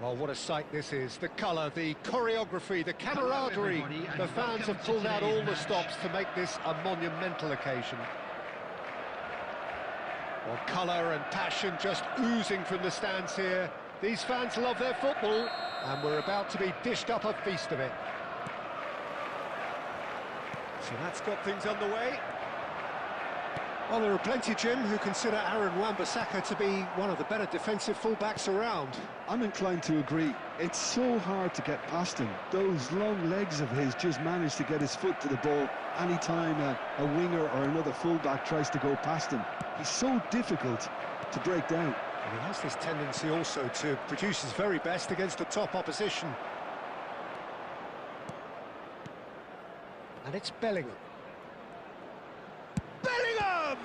Well, what a sight this is. The colour, the choreography, the camaraderie. The fans have pulled out all the stops to make this a monumental occasion. Well, colour and passion just oozing from the stands here. These fans love their football, and we're about to be dished up a feast of it. So that's got things underway. Well, there are plenty, Jim, who consider Aaron Wan-Bissaka to be one of the better defensive fullbacks around. I'm inclined to agree. It's so hard to get past him. Those long legs of his just manage to get his foot to the ball anytime a winger or another fullback tries to go past him. He's so difficult to break down. And he has this tendency also to produce his very best against the top opposition. And it's Bellingham. Bellingham!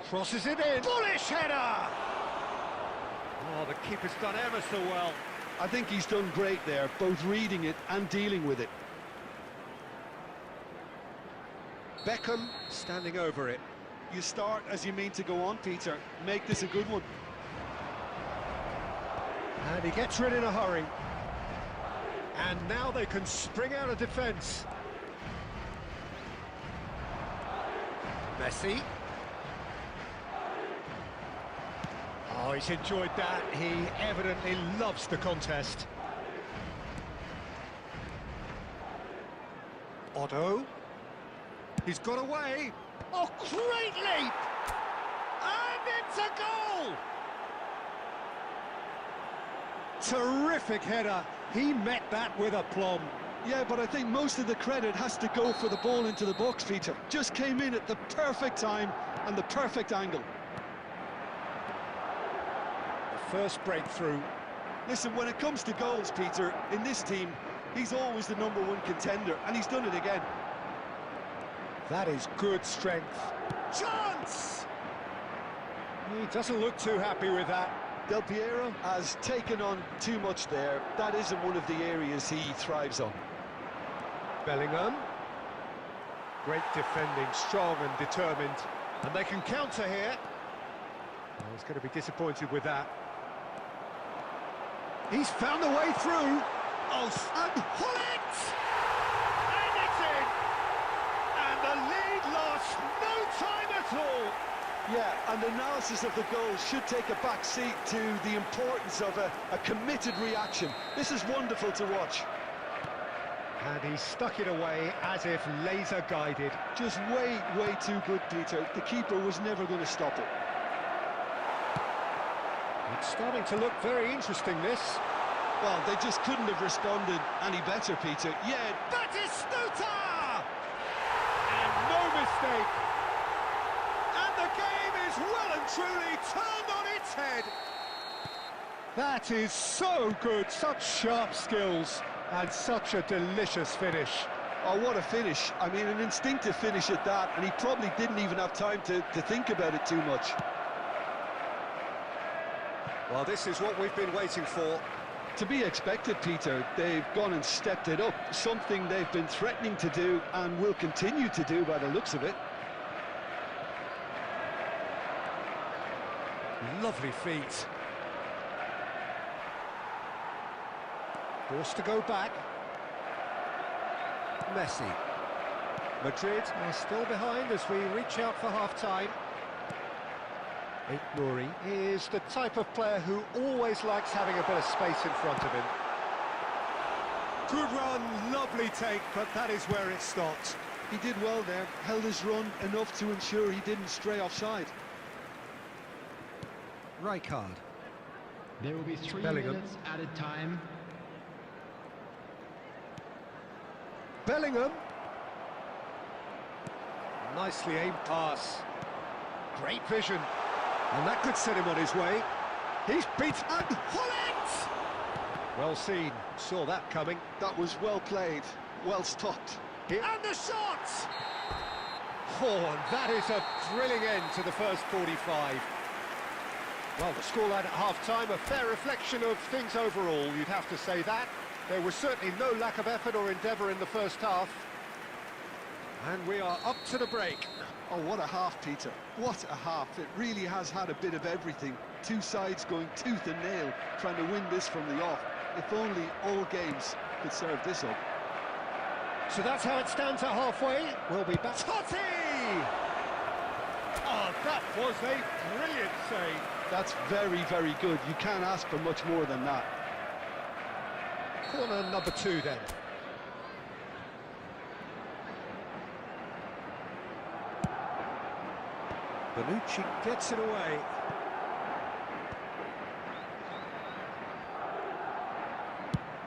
Crosses it in. Bullish header! Oh, the keeper's done ever so well. I think he's done great there, both reading it and dealing with it. Beckham standing over it. You start as you mean to go on, Peter. Make this a good one. And he gets rid in a hurry. And now they can spring out of defence. Messi. Oh, he's enjoyed that. He evidently loves the contest. Otto. He's got away. Oh, great leap! And it's a goal! Terrific header. He met that with aplomb. Yeah, but I think most of the credit has to go for the ball into the box, Peter. Just came in at the perfect time and the perfect angle. The first breakthrough. Listen, when it comes to goals, Peter, in this team, he's always the #1 contender, and he's done it again. That is good strength. Chance! He doesn't look too happy with that. Del Piero has taken on too much there. That isn't one of the areas he thrives on. Bellingham. Great defending, strong and determined. And they can counter here. Oh, he's going to be disappointed with that. He's found a way through. Oh, and Hullet! And it's in! And the lead lost no time at all. Yeah, and analysis of the goal should take a back seat to the importance of a committed reaction. This is wonderful to watch. And he stuck it away as if laser-guided. Just way too good, Peter. The keeper was never going to stop it. It's starting to look very interesting, this. Well, they just couldn't have responded any better, Peter. Yeah, Batistuta! And no mistake. And the game is well and truly turned on its head. That is so good, such sharp skills, and such a delicious finish. Oh, what a finish. I mean, an instinctive finish at that, and he probably didn't even have time to think about it too much. Well, this is what we've been waiting for. To be expected, Peter. They've gone and stepped it up, something they've been threatening to do and will continue to do by the looks of it. Lovely feet. Forced to go back. Messi. Madrid are still behind as we reach out for half-time. Nouri is the type of player who always likes having a bit of space in front of him. Good run, lovely take, but that is where it stopped. He did well there, held his run enough to ensure he didn't stray offside. Rijkaard. There will be 3 Bellingham. minutes added time. Bellingham. Nicely aimed pass. Great vision. And that could set him on his way. He's beaten. And Holland! Well seen. Saw that coming. That was well played, well stopped. And the shot! Oh, and that is a thrilling end to the first 45. Well, the scoreline at half-time, a fair reflection of things overall, you'd have to say that. There was certainly no lack of effort or endeavour in the first half. And we are up to the break. Oh, what a half, Peter. What a half. It really has had a bit of everything. Two sides going tooth and nail, trying to win this from the off. If only all games could serve this up. So that's how it stands at halfway. We'll be back. Totti! Oh, that was a brilliant save. That's very, very good. You can't ask for much more than that. Corner number 2 then. Bonucci gets it away.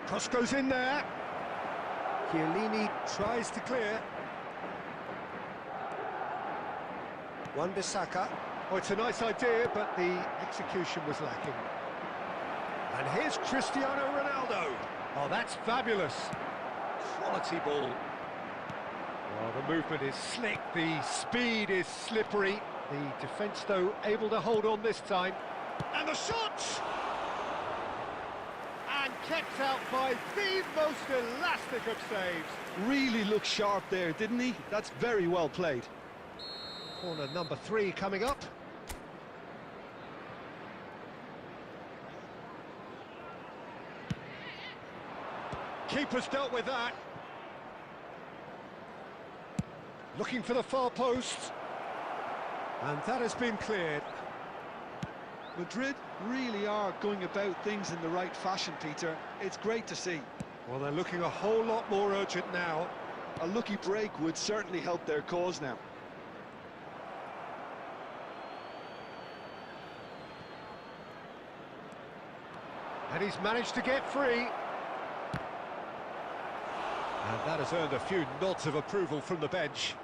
Cross goes in there. Chiellini tries to clear. Wan-Bissaka. Oh, it's a nice idea, but the execution was lacking. And here's Cristiano Ronaldo. Oh, that's fabulous. Quality ball. Well, the movement is slick, the speed is slippery. The defence, though, able to hold on this time. And the shot! And kept out by the most elastic of saves. Really looked sharp there, didn't he? That's very well played. Corner number 3 coming up. Keeper's dealt with that. Looking for the far post. And that has been cleared. Madrid really are going about things in the right fashion, Peter. It's great to see. Well, they're looking a whole lot more urgent now. A lucky break would certainly help their cause now. And he's managed to get free. And that has earned a few nods of approval from the bench.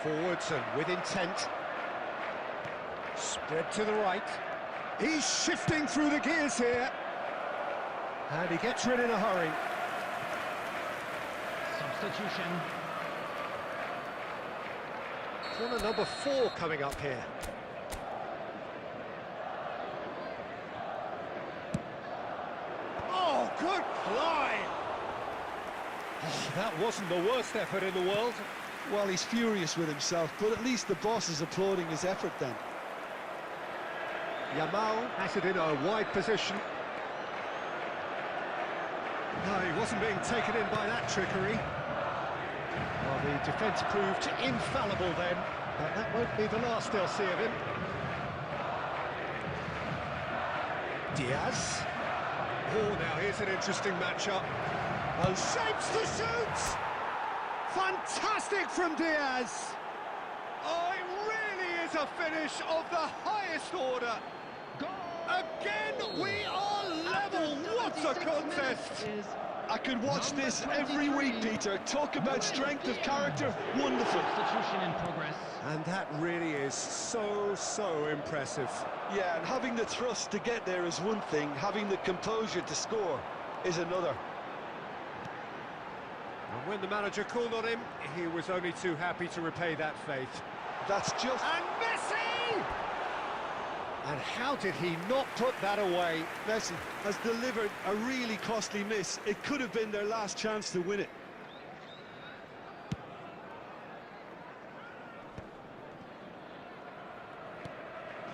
Forwards and with intent. Spread to the right. He's shifting through the gears here. And he gets rid in a hurry. Substitution. Corner number 4 coming up here. Oh, good fly! Oh, that wasn't the worst effort in the world. Well, he's furious with himself, but at least the boss is applauding his effort then. Yamal has it in a wide position. No, he wasn't being taken in by that trickery. Well, the defence proved infallible then, but that won't be the last they'll see of him. Diaz. Oh, now here's an interesting matchup. Oh, shapes to shoot! Fantastic from Diaz! Oh, it really is a finish of the highest order. Again, we are level. What a contest! I could watch this every week, Peter. Talk about strength of character. Wonderful. Substitution in progress. And that really is so impressive. Yeah, and having the thrust to get there is one thing. Having the composure to score is another. And when the manager called on him, he was only too happy to repay that faith. That's just... And Messi! And how did he not put that away? Messi has delivered a really costly miss. It could have been their last chance to win it.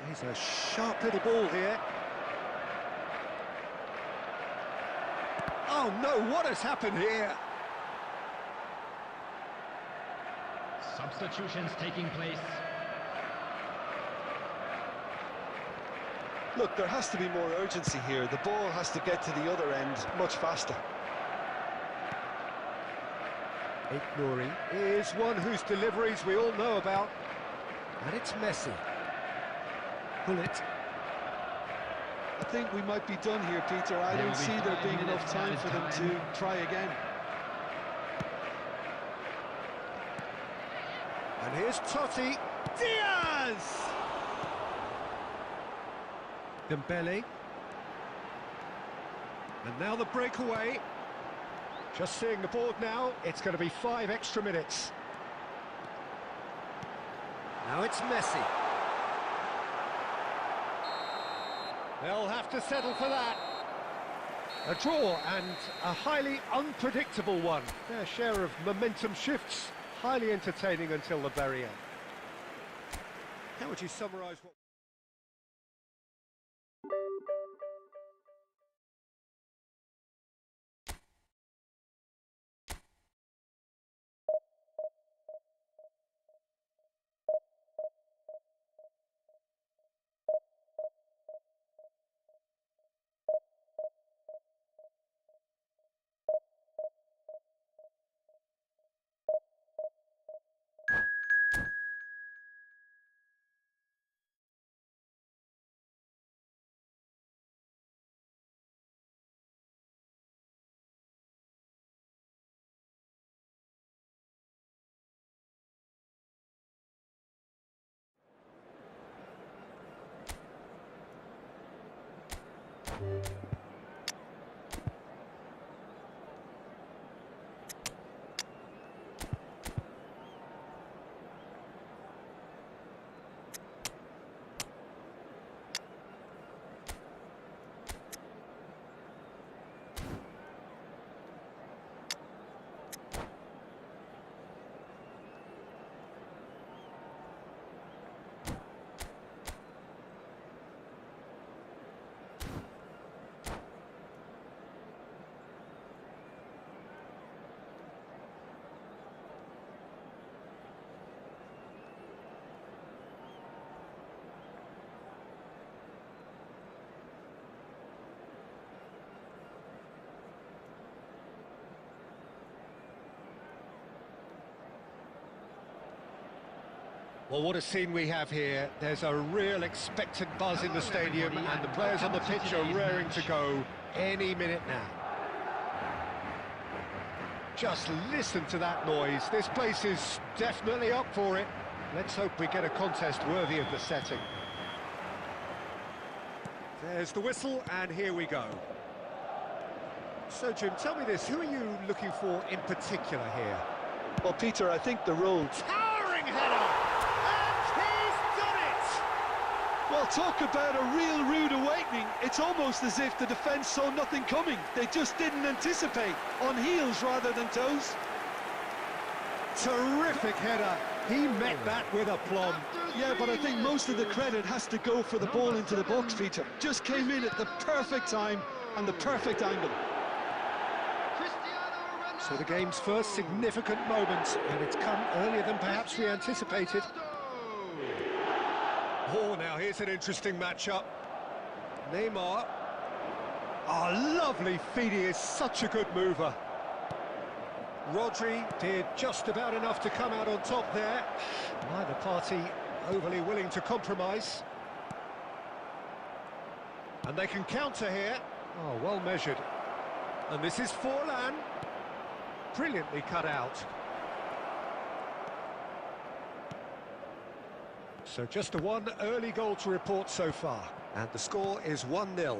He's a sharp little ball here. Oh no, what has happened here? Substitutions taking place. Look, there has to be more urgency here. The ball has to get to the other end much faster. Nouri is one whose deliveries we all know about. And it's Messi. Pull it. I think we might be done here, Peter. I don't see there being enough time for them to try again. And here's Totti. Diaz! Dembele. And now the breakaway. Just seeing the board now, it's going to be 5 extra minutes. Now it's Messi. They'll have to settle for that. A draw and a highly unpredictable one. Their share of momentum shifts, highly entertaining until the very end. How would you summarise what... Well, what a scene we have here. There's a real expectant buzz in the stadium and the players on the pitch are raring to go any minute now. Just listen to that noise. This place is definitely up for it. Let's hope we get a contest worthy of the setting. There's the whistle and here we go. So, Jim, tell me this, who are you looking for in particular here? Well, Peter, I think the role... Towering header! Well, talk about a real rude awakening. It's almost as if the defence saw nothing coming. They just didn't anticipate, on heels rather than toes. Terrific header. He met that with aplomb. Yeah, but I think most of the credit has to go for the ball into the box, Peter. Just came in at the perfect time and the perfect angle. So the game's first significant moment, and it's come earlier than perhaps we anticipated. Oh, now here's an interesting matchup. Neymar. Oh, lovely feed. He is such a good mover. Rodri did just about enough to come out on top there. Neither party overly willing to compromise. And they can counter here. Oh, well measured. And this is Forlan. Brilliantly cut out. So just the one early goal to report so far. And the score is 1-0.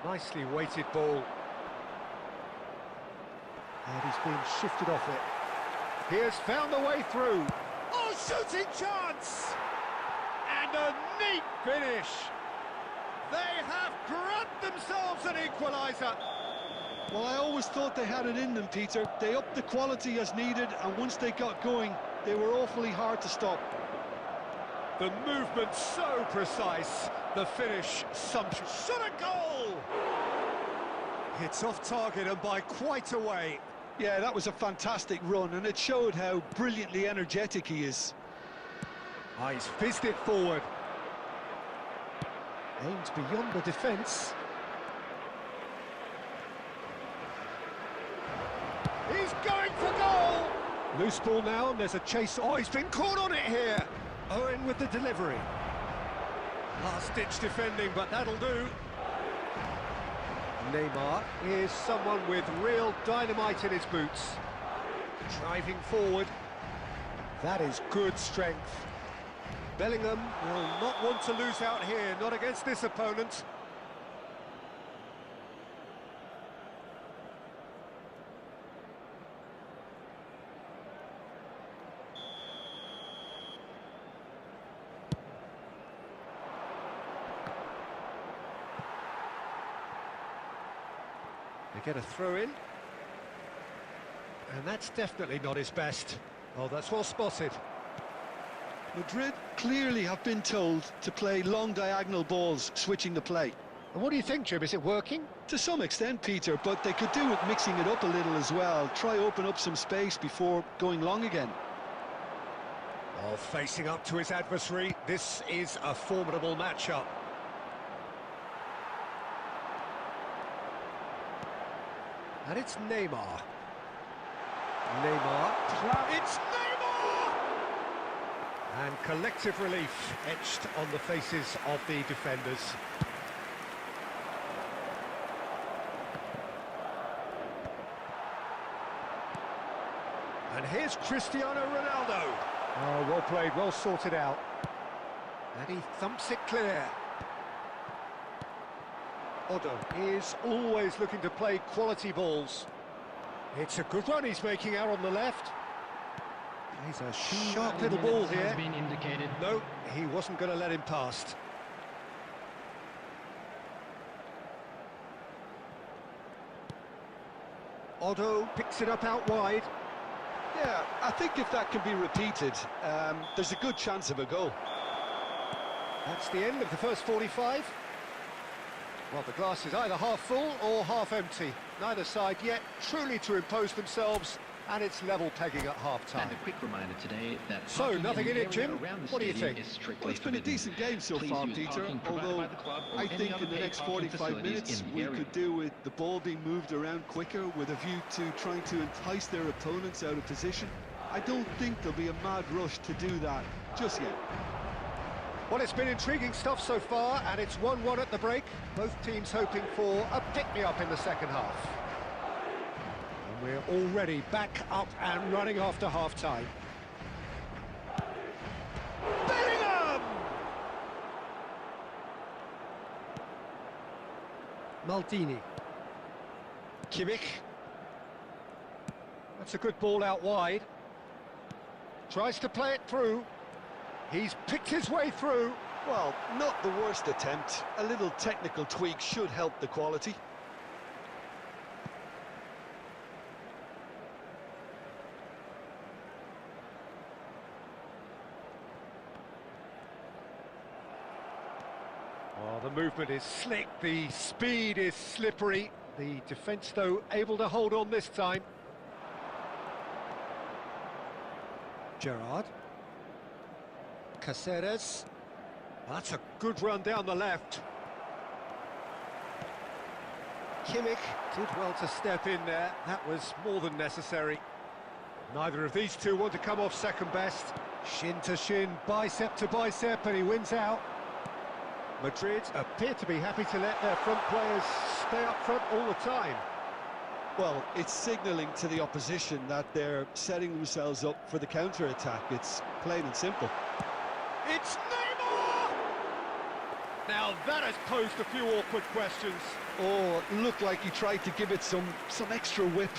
Nicely weighted ball. And he's been shifted off it. He has found the way through. Oh, shooting chance! And a neat finish. They have grabbed themselves an equaliser. Well, I always thought they had it in them, Peter. They upped the quality as needed, and once they got going, they were awfully hard to stop. The movement so precise, the finish sumptuous. Shot a goal! It's off target and by quite a way. Yeah, that was a fantastic run, and it showed how brilliantly energetic he is. Ah, he's fizzed it forward. Aimed beyond the defence. He's going for goal! Loose ball now, and there's a chase. Oh, he's been caught on it here. Owen with the delivery. Last-ditch defending, but that'll do. Neymar is someone with real dynamite in his boots. Driving forward. That is good strength. Bellingham will not want to lose out here, not against this opponent. They get a throw in. And that's definitely not his best. Oh, that's well spotted. Madrid clearly have been told to play long diagonal balls, switching the play. And what do you think, Jim? Is it working? To some extent, Peter, but they could do with mixing it up a little as well. Try open up some space before going long again. Oh, facing up to his adversary, this is a formidable matchup. And it's Neymar. It's Neymar! And collective relief etched on the faces of the defenders. And here's Cristiano Ronaldo. Oh, well played, well sorted out. And he thumps it clear. Otto is always looking to play quality balls. It's a good run he's making out on the left. He's a sharp little ball here. Has been indicated. No, he wasn't going to let him past. Otto picks it up out wide. Yeah, I think if that can be repeated, there's a good chance of a goal. That's the end of the first 45. Well, the glass is either half full or half empty. Neither side yet truly to impose themselves, and it's level pegging at half-time. And a quick reminder today that so, nothing in it, Jim? What do you think? Well, it's been a decent game so far, Peter, although I think in the next 45 minutes we could do with the ball being moved around quicker with a view to trying to entice their opponents out of position. I don't think there'll be a mad rush to do that just yet. Well, it's been intriguing stuff so far, and it's 1-1 at the break. Both teams hoping for a pick-me-up in the second half. And we're already back up and running after half-time. Bellingham! Maldini. Kimmich. That's a good ball out wide. Tries to play it through. He's picked his way through. Well, not the worst attempt. A little technical tweak should help the quality. Oh, the movement is slick, the speed is slippery. The defence, though, able to hold on this time. Gerrard. Caceres. That's a good run down the left. Kimmich did well to step in there. That was more than necessary. Neither of these two want to come off second best. Shin to shin, bicep to bicep, and he wins out. Madrid appear to be happy to let their front players stay up front all the time. Well, it's signalling to the opposition that they're setting themselves up for the counter-attack. It's plain and simple. It's Neymar! Now that has posed a few awkward questions. Oh, it looked like he tried to give it some extra whip.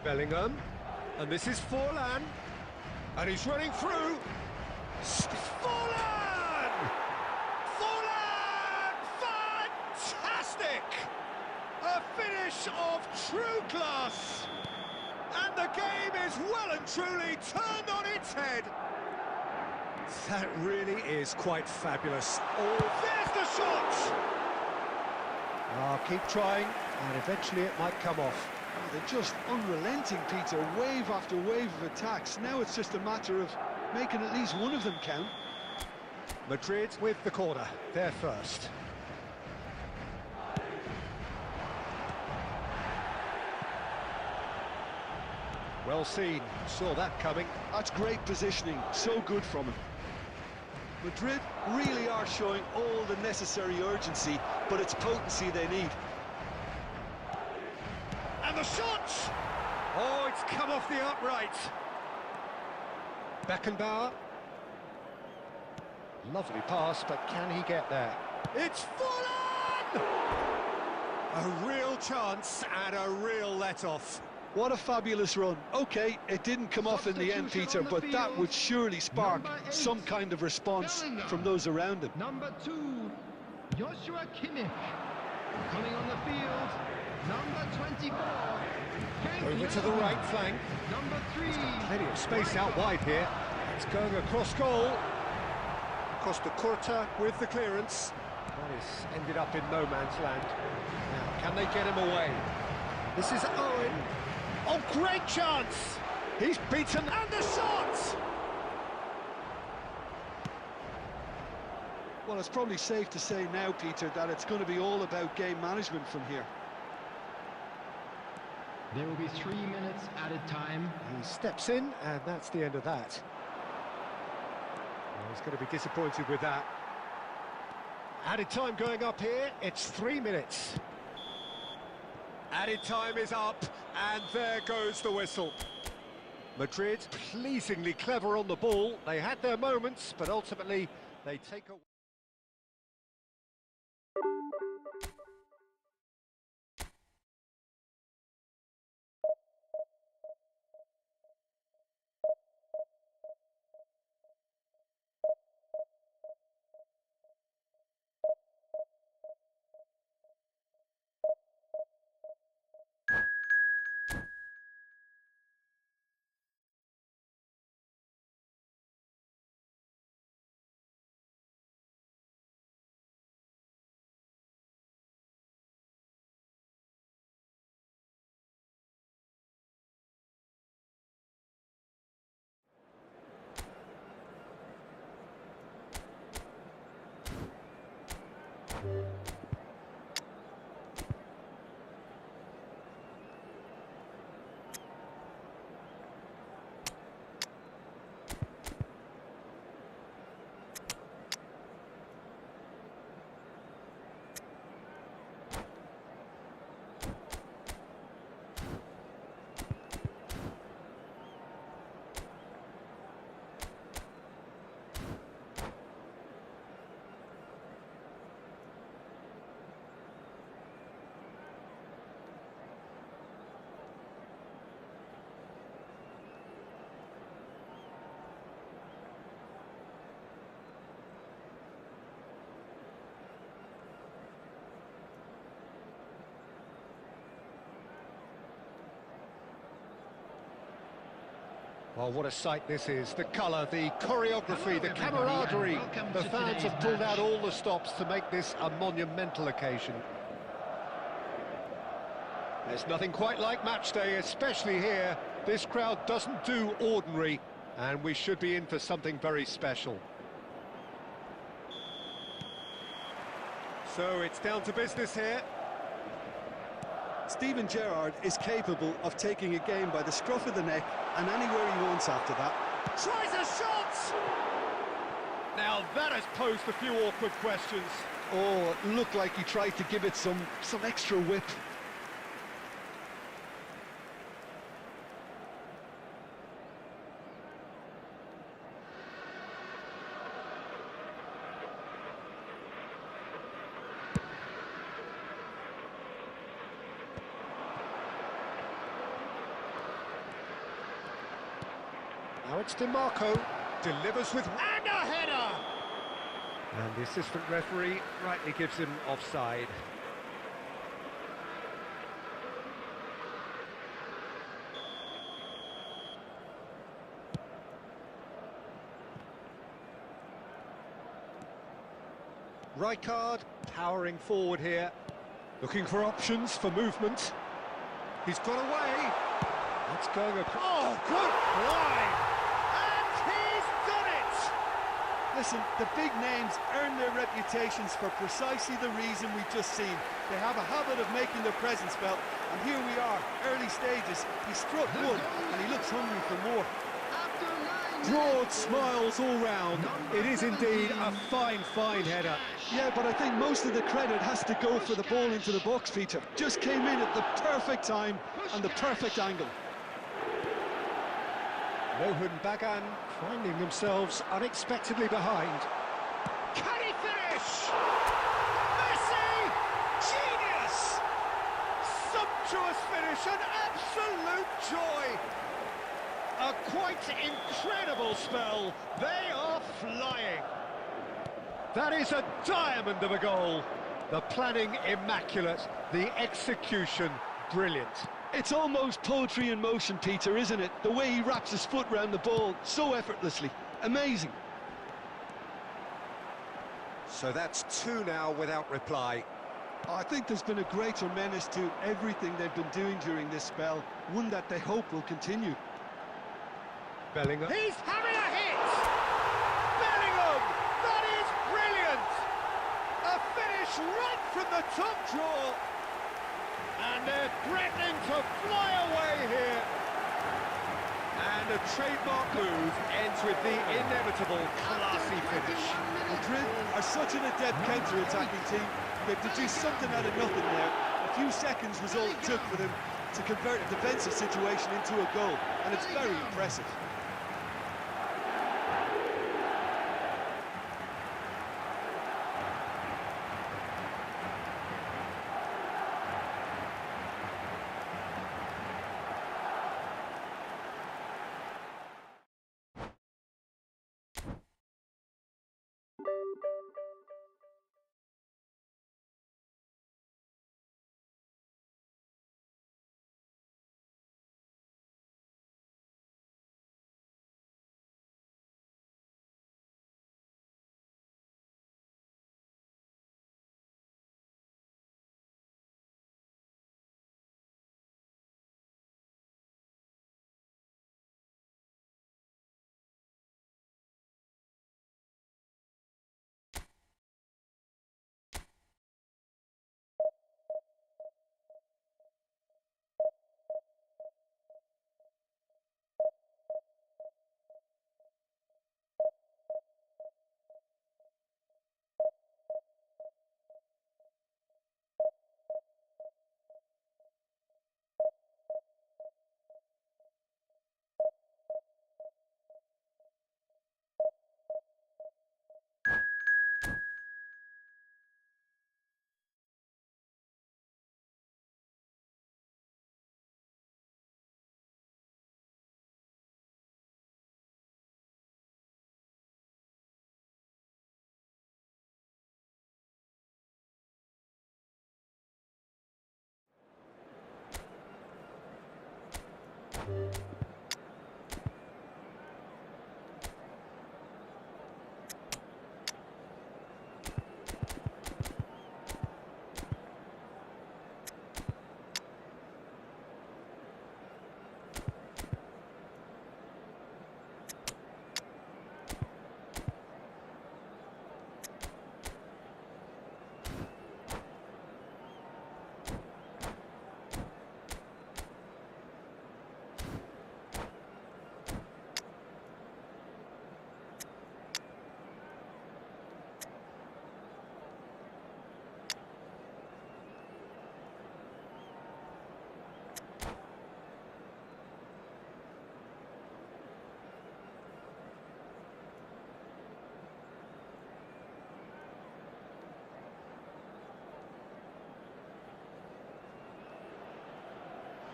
Bellingham, and this is Forlan, and he's running through. Forlan! Forlan! Fantastic! A finish finish of true class. And the game is well and truly turned on its head. That really is quite fabulous. Oh, there's the shot! Keep trying, and eventually it might come off. Oh, they're just unrelenting, Peter. Wave after wave of attacks. Now it's just a matter of making at least one of them count. Madrid with the corner, they're first. Well seen, saw that coming. That's great positioning, so good from him. Madrid really are showing all the necessary urgency, but it's potency they need. And the shot! Oh, it's come off the upright. Beckenbauer. Lovely pass, but can he get there? It's full on! A real chance and a real let-off. What a fabulous run. OK, it didn't come off in the end, Peter, but that would surely spark some kind of response from those around him. Number 2, Joshua Kimmich. Coming on the field, number 24. Over to the right flank. Number 3. Plenty of space out wide here. It's going across goal. Costa Curta with the clearance. That is ended up in no man's land. Now, can they get him away? This is Owen. Oh, great chance! He's beaten, and the shot! Well, it's probably safe to say now, Peter, that it's going to be all about game management from here. There will be 3 minutes added time. He steps in, and that's the end of that. Well, he's going to be disappointed with that. Added time going up here, it's 3 minutes. Added time is up, and there goes the whistle. Madrid pleasingly clever on the ball. They had their moments, but ultimately they take a... Oh, what a sight this is. The colour, the choreography, the camaraderie. The fans have pulled out all the stops to make this a monumental occasion. There's nothing quite like match day, especially here. This crowd doesn't do ordinary, and we should be in for something very special. So it's down to business here. Steven Gerrard is capable of taking a game by the scruff of the neck and anywhere he wants after that. Tries a shot! Now that has posed a few awkward questions. Oh, it looked like he tried to give it some extra whip. Now it's DiMarco, delivers with... and a header! And the assistant referee rightly gives him offside. Rijkaard powering forward here, looking for options for movement. He's got away. That's going across. Oh, good line! And he's done it! Listen, the big names earn their reputations for precisely the reason we've just seen. They have a habit of making their presence felt, and here we are, early stages. He struck one, and he looks hungry for more. Broad smiles all round. It is indeed a fine, fine header. Yeah, but I think most of the credit has to go for the ball into the box, Peter. Just came in at the perfect time and the perfect angle. Luffy-DGgaming finding themselves unexpectedly behind. Can he finish? Messi! Genius! Sumptuous finish, an absolute joy! A quite incredible spell. They are flying. That is a diamond of a goal. The planning immaculate, the execution brilliant. It's almost poetry in motion, Peter, isn't it? The way he wraps his foot round the ball so effortlessly. Amazing. So that's two now without reply. I think there's been a greater menace to everything they've been doing during this spell, one that they hope will continue. Bellingham. He's having a hit! Bellingham! That is brilliant! A finish right from the top draw. And they're threatening to fly away here. And a trademark move ends with the inevitable classy finish. Madrid are such an adept counter-attacking team. They produced something out of nothing there. A few seconds was all it took for them to convert a defensive situation into a goal, and it's very impressive.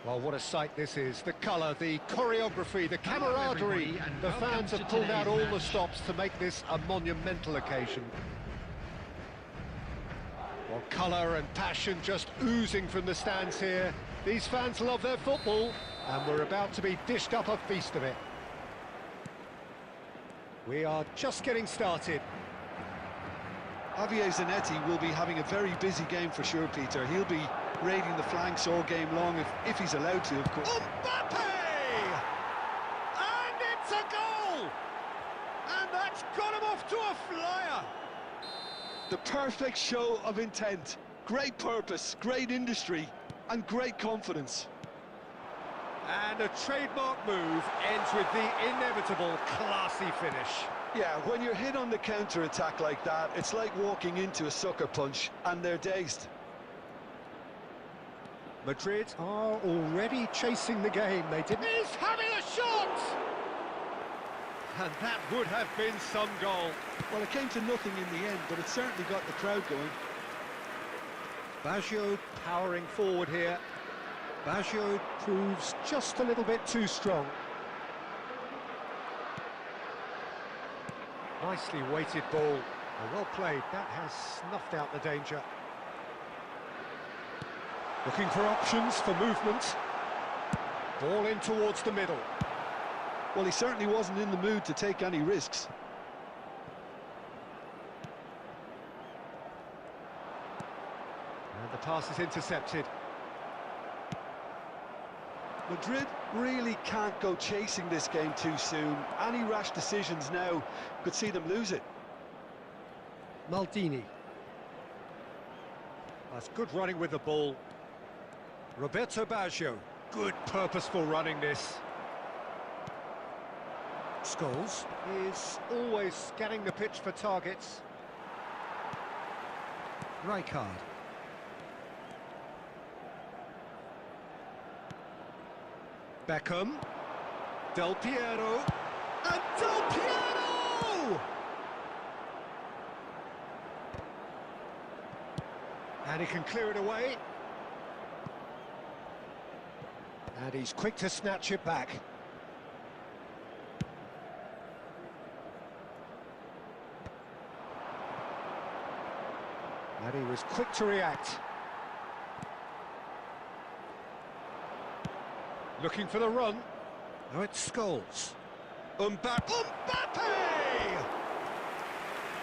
Well, what a sight this is. The colour, the choreography, the camaraderie. The fans have pulled out all the stops to make this a monumental occasion. Well, colour and passion just oozing from the stands here. These fans love their football, and we're about to be dished up a feast of it. We are just getting started. Javier Zanetti will be having a very busy game for sure, Peter. He'll be raiding the flanks all game long if he's allowed to, of course. Mbappe! And it's a goal! And that's got him off to a flyer! The perfect show of intent. Great purpose, great industry, and great confidence. And a trademark move ends with the inevitable classy finish. Yeah, when you're hit on the counter-attack like that, it's like walking into a sucker punch, and they're dazed. Madrid are already chasing the game. They didn't. He's having a shot! And that would have been some goal. Well, it came to nothing in the end, but it certainly got the crowd going. Baggio powering forward here. Baggio proves just a little bit too strong. Nicely weighted ball. Well played. That has snuffed out the danger. Looking for options for movement. Ball in towards the middle. Well, he certainly wasn't in the mood to take any risks. And the pass is intercepted. Madrid really can't go chasing this game too soon. Any rash decisions now could see them lose it. Maldini. That's good running with the ball. Roberto Baggio. Good purposeful running this. Scholes is always scanning the pitch for targets. Rijkaard. Beckham. Del Piero. And Del Piero! And he can clear it away. And he's quick to snatch it back. And he was quick to react. Looking for the run. Now it's Scholes. Mbappe!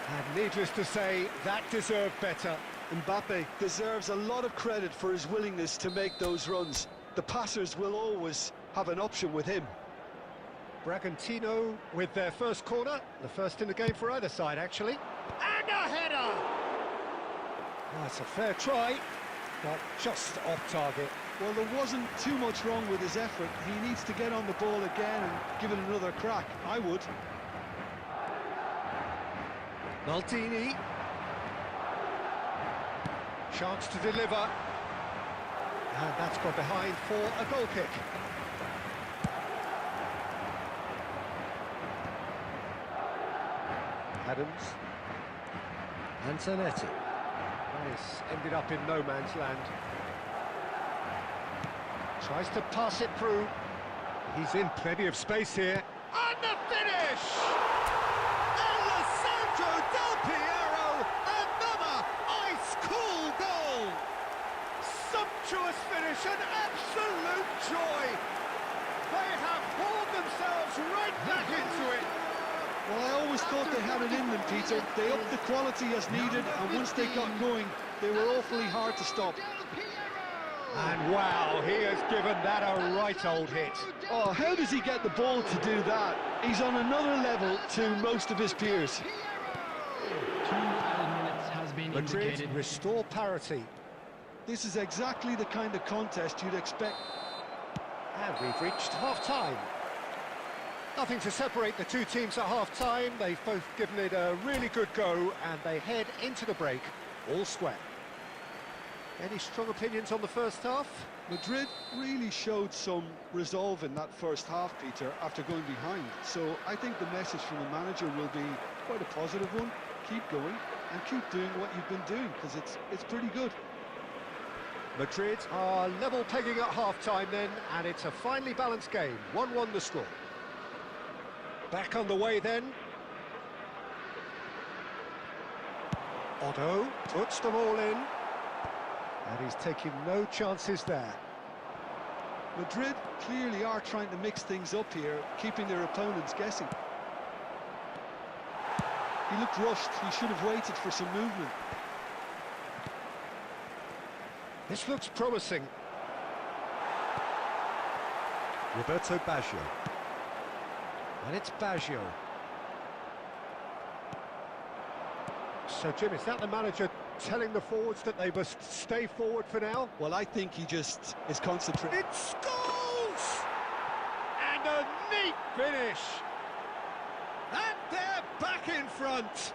And needless to say, that deserved better. Mbappe deserves a lot of credit for his willingness to make those runs. The passers will always have an option with him. Bragantino with their first corner, the first in the game for either side, actually. And a header! That's a fair try, but just off target. Well, there wasn't too much wrong with his effort. He needs to get on the ball again and give it another crack. I would. Maldini. Chance to deliver. And that's gone behind for a goal kick. Adams. And Zanetti. Nice. Ended up in no man's land. Tries to pass it through. He's in plenty of space here. And the finish! Alessandro Del Piero, another ice-cool goal! Sumptuous finish, an absolute joy! They have hauled themselves right back into it! Well, I always thought they had it in them, Peter. They upped the quality as needed, and once they got going, they were awfully hard to stop. And wow, he has given that a right old hit. Oh, how does he get the ball to do that? He's on another level to most of his peers. 2 added minutes has been Madrid indicated. restore parity. This is exactly the kind of contest you'd expect. And we've reached half-time. Nothing to separate the two teams at half-time. They've both given it a really good go, and they head into the break all square. Any strong opinions on the first half? Madrid really showed some resolve in that first half, Peter, after going behind. So I think the message from the manager will be quite a positive one. Keep going and keep doing what you've been doing, because it's pretty good. Madrid are level pegging at half-time then, and it's a finely balanced game. 1-1 the score. Back on the way then. Otto puts them all in. And he's taking no chances there. Madrid clearly are trying to mix things up here, keeping their opponents guessing. He looked rushed. He should have waited for some movement. This looks promising. Roberto Baggio. And it's Baggio. So, Jim, is that the manager telling the forwards that they must stay forward for now? Well, I think he just is concentrating. It scores! And a neat finish! And they're back in front!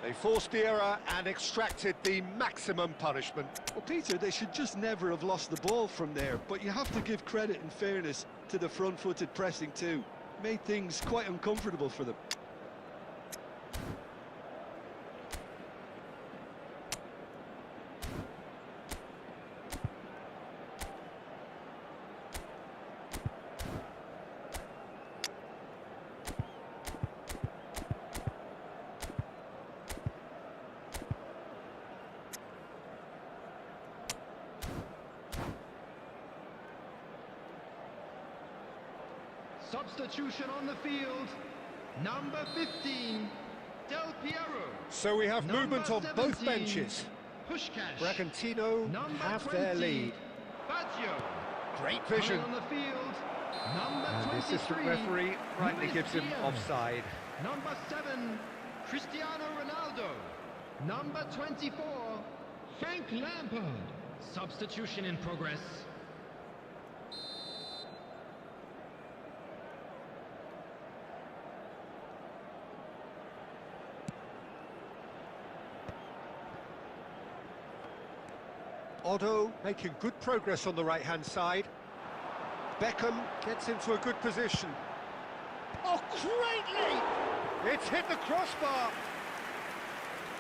They forced the error and extracted the maximum punishment. Well, Peter, they should just never have lost the ball from there, but you have to give credit and fairness to the front-footed pressing too. Made things quite uncomfortable for them. Substitution on the field. Number 15, Del Piero. So we have movement on both benches. Pushkash. Bragantino Number have 20, their lead. Baggio. Great vision. Coming on the field. Number And the 23, assistant referee rightly Luis gives him Diaz. offside. Number 7, Cristiano Ronaldo. Number 24, Frank Lampard. Substitution in progress. Otto making good progress on the right-hand side. Beckham gets into a good position. Oh, great leap! It's hit the crossbar!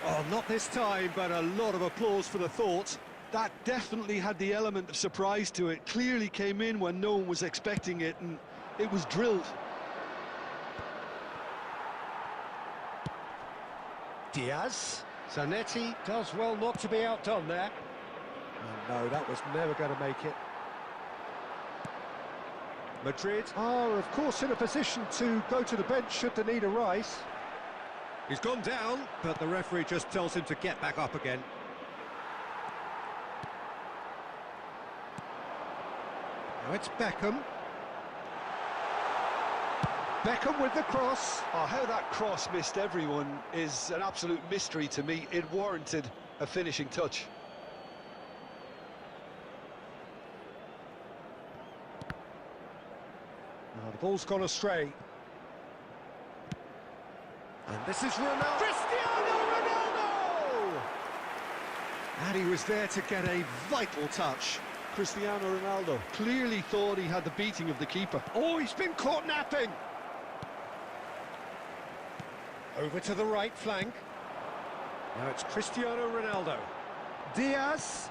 Oh, not this time, but a lot of applause for the thought. That definitely had the element of surprise to it. Clearly came in when no one was expecting it, and it was drilled. Diaz. Zanetti does well not to be outdone there. Oh, no, that was never going to make it. Madrid are, of course, in a position to go to the bench should the need arise. He's gone down, but the referee just tells him to get back up again. Now it's Beckham. Beckham with the cross. Oh, how that cross missed everyone is an absolute mystery to me. It warranted a finishing touch. Oh, the ball's gone astray. And this is Ronaldo. Cristiano Ronaldo! And he was there to get a vital touch. Cristiano Ronaldo clearly thought he had the beating of the keeper. Oh, he's been caught napping. Over to the right flank. Now it's Cristiano Ronaldo. Diaz.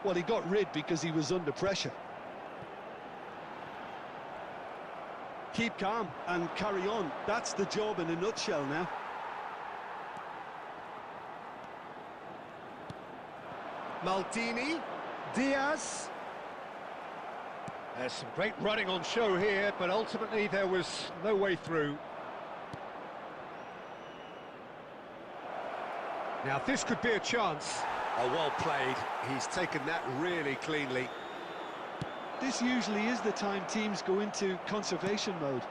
Well, he got rid because he was under pressure. Keep calm and carry on. That's the job in a nutshell now. Maldini. Diaz. There's some great running on show here, but ultimately there was no way through. Now this could be a chance. Oh, well played. He's taken that really cleanly. This usually is the time teams go into conservation mode.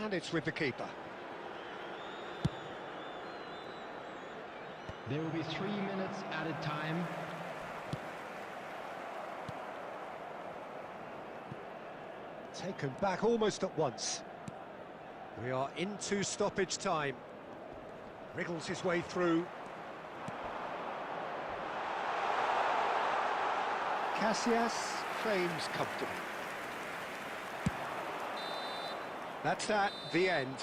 And it's with the keeper. There will be 3 minutes added time. Taken back almost at once. We are into stoppage time. Wriggles his way through. Casillas claims comfortably. That's that, the end.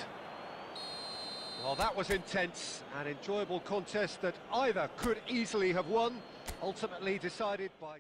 Well, that was intense, an enjoyable contest that either could easily have won, ultimately decided by...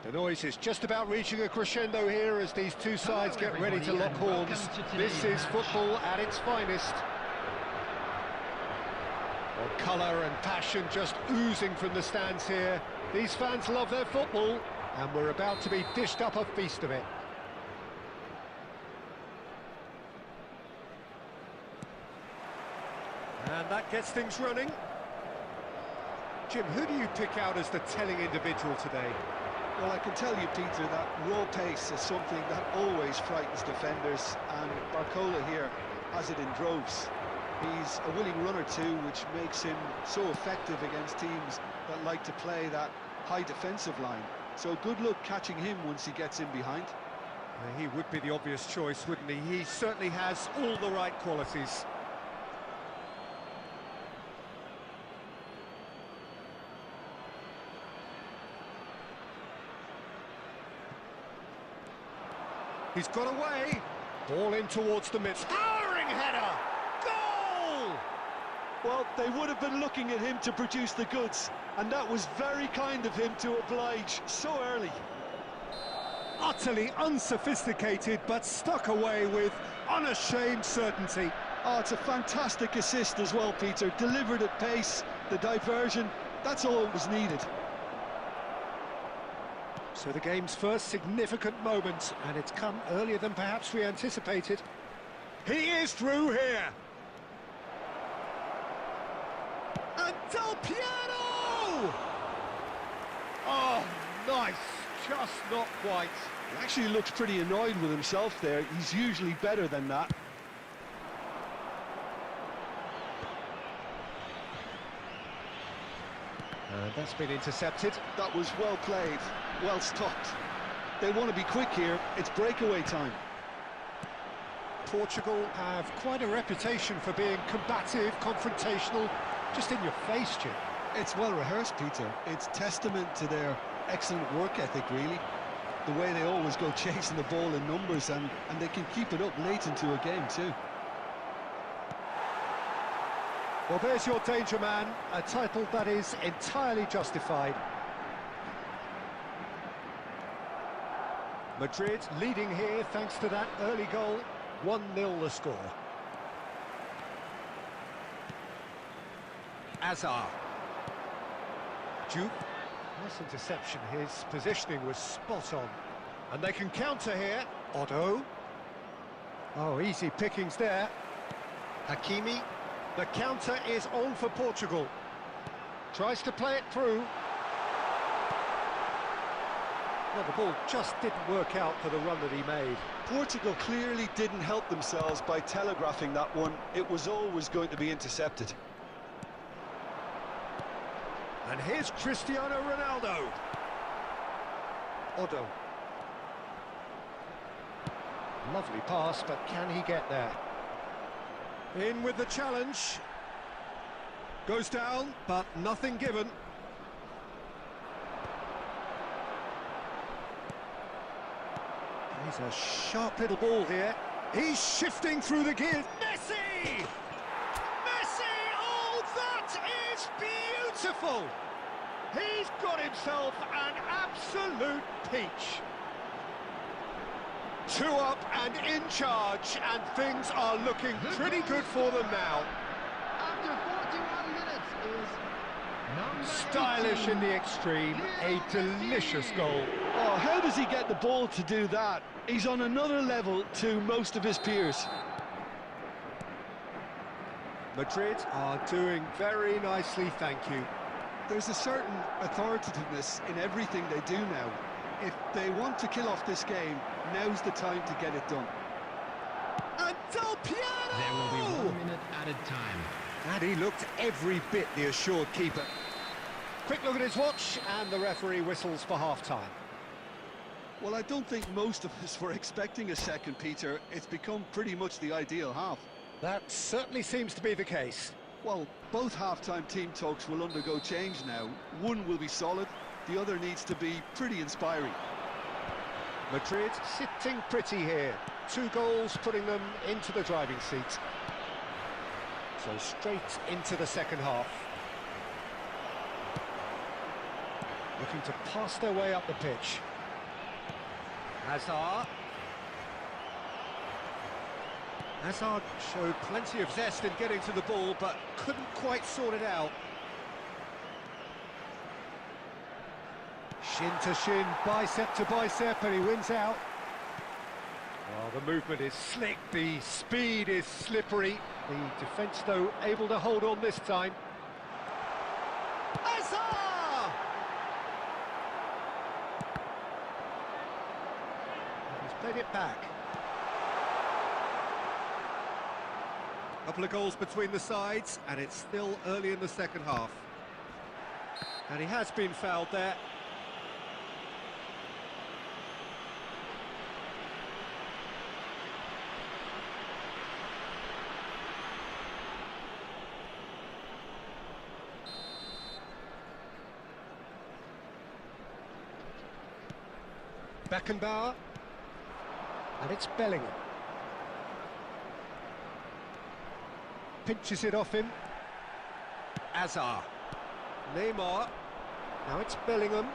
The noise is just about reaching a crescendo here as these two sides get ready to lock horns. This is football at its finest. Well, colour and passion just oozing from the stands here. These fans love their football, and we're about to be dished up a feast of it. And that gets things running. Jim, who do you pick out as the telling individual today? Well, I can tell you, Peter, that raw pace is something that always frightens defenders, and Barcola here has it in droves. He's a willing runner too, which makes him so effective against teams that like to play that high defensive line. So good luck catching him once he gets in behind. He would be the obvious choice, wouldn't he? He certainly has all the right qualities. He's got away. Ball in towards the mid. Towering header! Goal! Well, they would have been looking at him to produce the goods, and that was very kind of him to oblige so early. Utterly unsophisticated, but stuck away with unashamed certainty. Oh, it's a fantastic assist as well, Peter. Delivered at pace, the diversion, that's all that was needed. So the game's first significant moment, and it's come earlier than perhaps we anticipated. He is through here. And Del Piero! Oh, nice. Just not quite. He actually looks pretty annoyed with himself there. He's usually better than that. That's been intercepted. That was well played, well stopped. They want to be quick here. It's breakaway time. Portugal have quite a reputation for being combative, confrontational, just in your face, Jim. It's well rehearsed, Peter. It's testament to their excellent work ethic, really. The way they always go chasing the ball in numbers, and they can keep it up late into a game too. Well, there's your danger man, a title that is entirely justified. Madrid leading here thanks to that early goal. 1-0 the score. Azar. Juke. Nice interception. His positioning was spot on. And they can counter here. Otto. Oh, easy pickings there. Hakimi. The counter is on for Portugal. Tries to play it through. Well, the ball just didn't work out for the run that he made. Portugal clearly didn't help themselves by telegraphing that one. It was always going to be intercepted. And here's Cristiano Ronaldo. Otto. Lovely pass, but can he get there? In with the challenge. Goes down, but nothing given. He's a sharp little ball here. He's shifting through the gears. Messi! Messi! Oh, that is beautiful! He's got himself an absolute peach. 2 up and in charge, and things are looking pretty good for them now. After 41 minutes is number Stylish 18. in the extreme, a delicious goal. Oh, how does he get the ball to do that? He's on another level to most of his peers. Madrid are doing very nicely, thank you. There's a certain authoritativeness in everything they do now. If they want to kill off this game, now's the time to get it done. And Del Piero! There will be 1 minute added time. And he looked every bit the assured keeper. Quick look at his watch, and the referee whistles for half-time. Well, I don't think most of us were expecting a second, Peter. It's become pretty much the ideal half. That certainly seems to be the case. Well, both half-time team talks will undergo change now. One will be solid, the other needs to be pretty inspiring. Madrid sitting pretty here. 2 goals putting them into the driving seat. So straight into the second half. Looking to pass their way up the pitch. Hazard. Hazard showed plenty of zest in getting to the ball, but couldn't quite sort it out. Shin to shin, bicep to bicep, and he wins out. Well, the movement is slick, the speed is slippery. The defence, though, able to hold on this time. Hazard! He's played it back. Couple of goals between the sides, and it's still early in the second half. And he has been fouled there. Beckenbauer, and it's Bellingham. Pinches it off him. Hazard. Neymar. Now it's Bellingham.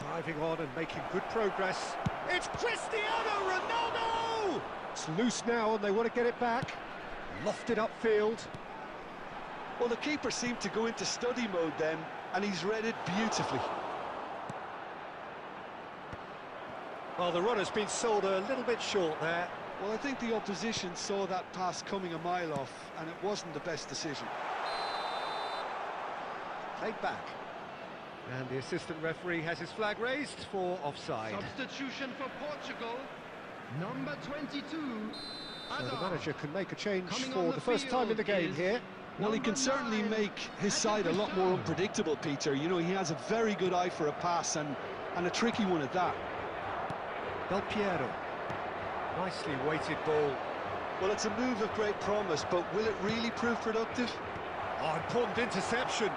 Driving on and making good progress. It's Cristiano Ronaldo! It's loose now and they want to get it back. Lofted upfield. Well, the keeper seemed to go into study mode then, and he's read it beautifully. Well, the runner's been sold a little bit short there. Well, I think the opposition saw that pass coming a mile off, and it wasn't the best decision. Played back. And the assistant referee has his flag raised for offside. Substitution for Portugal. Number 22. So the manager can make a change Coming for on the first time in the game is here. Well, he can certainly make his side a lot more unpredictable, Peter. You know, he has a very good eye for a pass, and a tricky one at that. Del Piero. Nicely weighted ball. Well, it's a move of great promise, but will it really prove productive? Oh, important interception.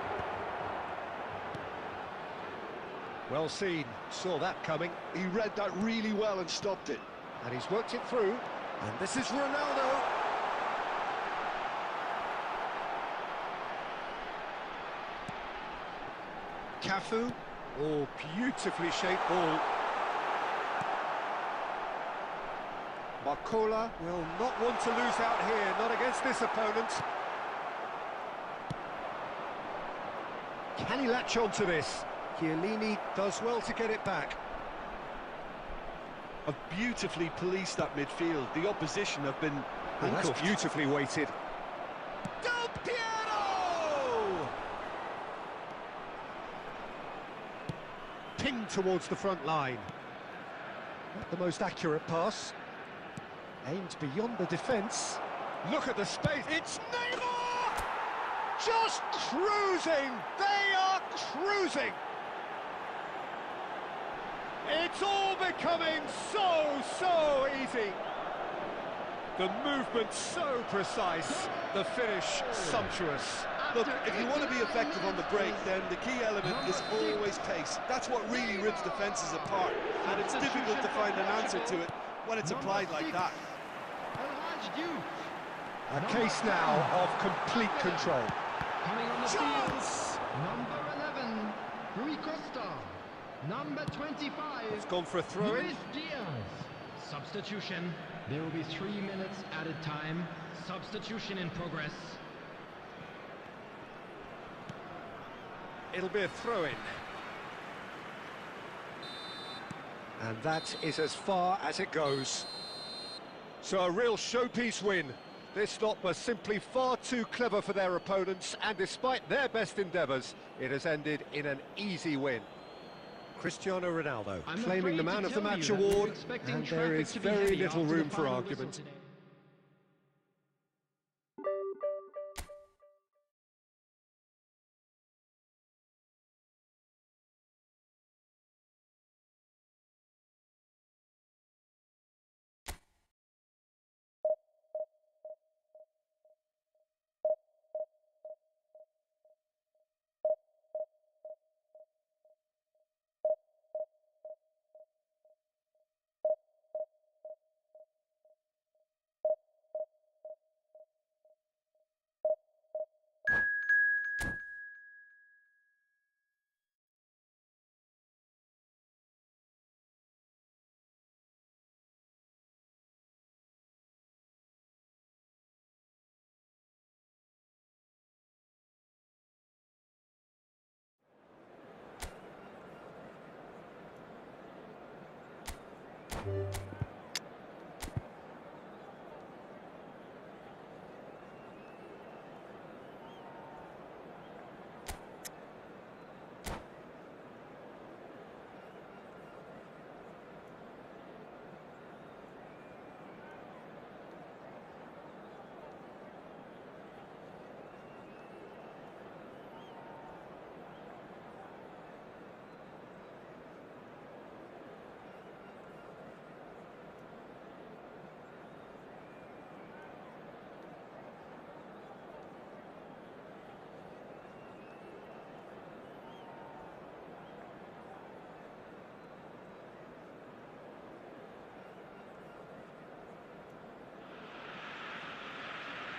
Well seen, saw that coming. He read that really well and stopped it. And he's worked it through. And this is Ronaldo. Cafu. Oh, beautifully shaped ball. Marcola will not want to lose out here, not against this opponent. Can he latch on to this? Chiellini does well to get it back. Have beautifully policed that midfield. The opposition have been handcuffed. That's beautifully weighted. Del Piero! Pinged towards the front line. Not the most accurate pass. Aimed beyond the defence. Look at the space. It's Neymar! Just cruising. They are cruising. It's all becoming so easy. The movement so precise. The finish sumptuous. Look, if you want to be effective on the break, then the key element is always pace. That's what really rips defences apart. And it's difficult to find an answer to it when it's applied like that. A case now of complete control. Coming on the field. Number 11, Rui Costa. Number 25. It's gone for a throw-in. Luis Diaz. Substitution. There will be 3 minutes added time. Substitution in progress. It'll be a throw-in. And that is as far as it goes. So a real showpiece win. This lot was simply far too clever for their opponents, and despite their best endeavours, it has ended in an easy win. Cristiano Ronaldo claiming the Man of the Match award, and there is very little room for argument.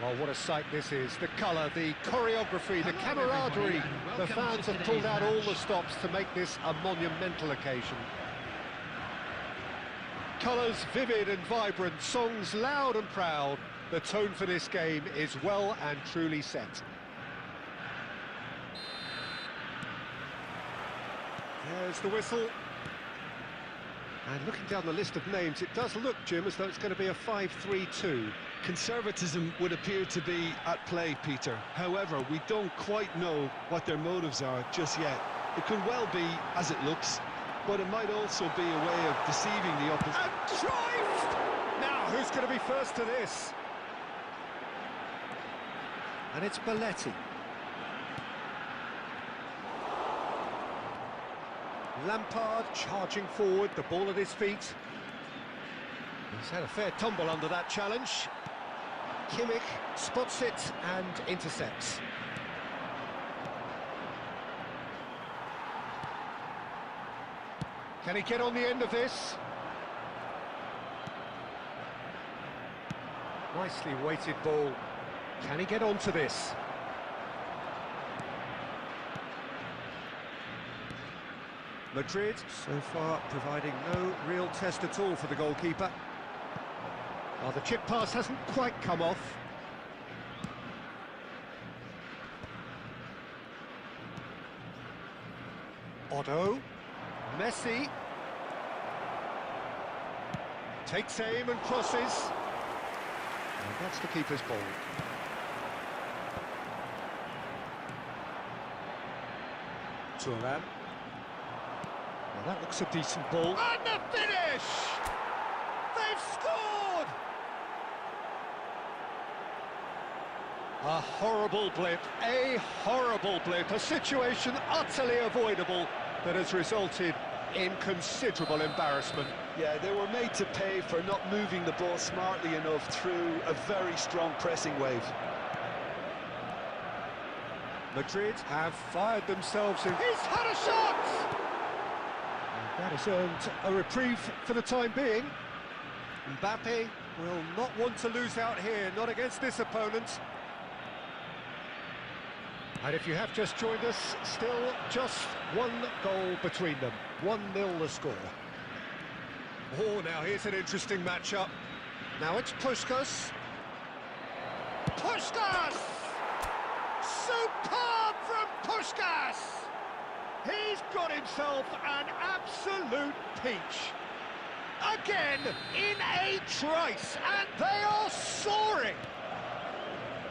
Well, what a sight this is. The colour, the choreography, the Hello, camaraderie. everybody, and The welcome fans to have pulled today's out all match. the stops to make this a monumental occasion. Colours vivid and vibrant, songs loud and proud. The tone for this game is well and truly set. There's the whistle. And looking down the list of names, it does look, Jim, as though it's going to be a 5-3-2. Conservatism would appear to be at play, Peter. However, we don't quite know what their motives are just yet. It could well be as it looks, but it might also be a way of deceiving the opposition. And drive! Now, who's going to be first to this? And it's Belletti. Lampard charging forward, the ball at his feet. He's had a fair tumble under that challenge. Kimmich spots it and intercepts. Can he get on the end of this? Nicely weighted ball. Can he get onto this? Madrid, so far, providing no real test at all for the goalkeeper. Well, the chip pass hasn't quite come off. Otto. Messi. Takes aim and crosses. And that's the keeper's ball. Thuram. Well, that looks a decent ball. And the finish! They've scored! A horrible blip, a situation utterly avoidable that has resulted in considerable embarrassment. Yeah, they were made to pay for not moving the ball smartly enough through a very strong pressing wave. Madrid have fired themselves in. He's had a shot! And that has earned a reprieve for the time being. Mbappe will not want to lose out here, not against this opponent. And if you have just joined us, still just one goal between them. 1-0 the score. Oh, now here's an interesting matchup. Now it's Puskás. Puskás! Superb from Puskás! He's got himself an absolute peach. Again, in a trice, and they are soaring.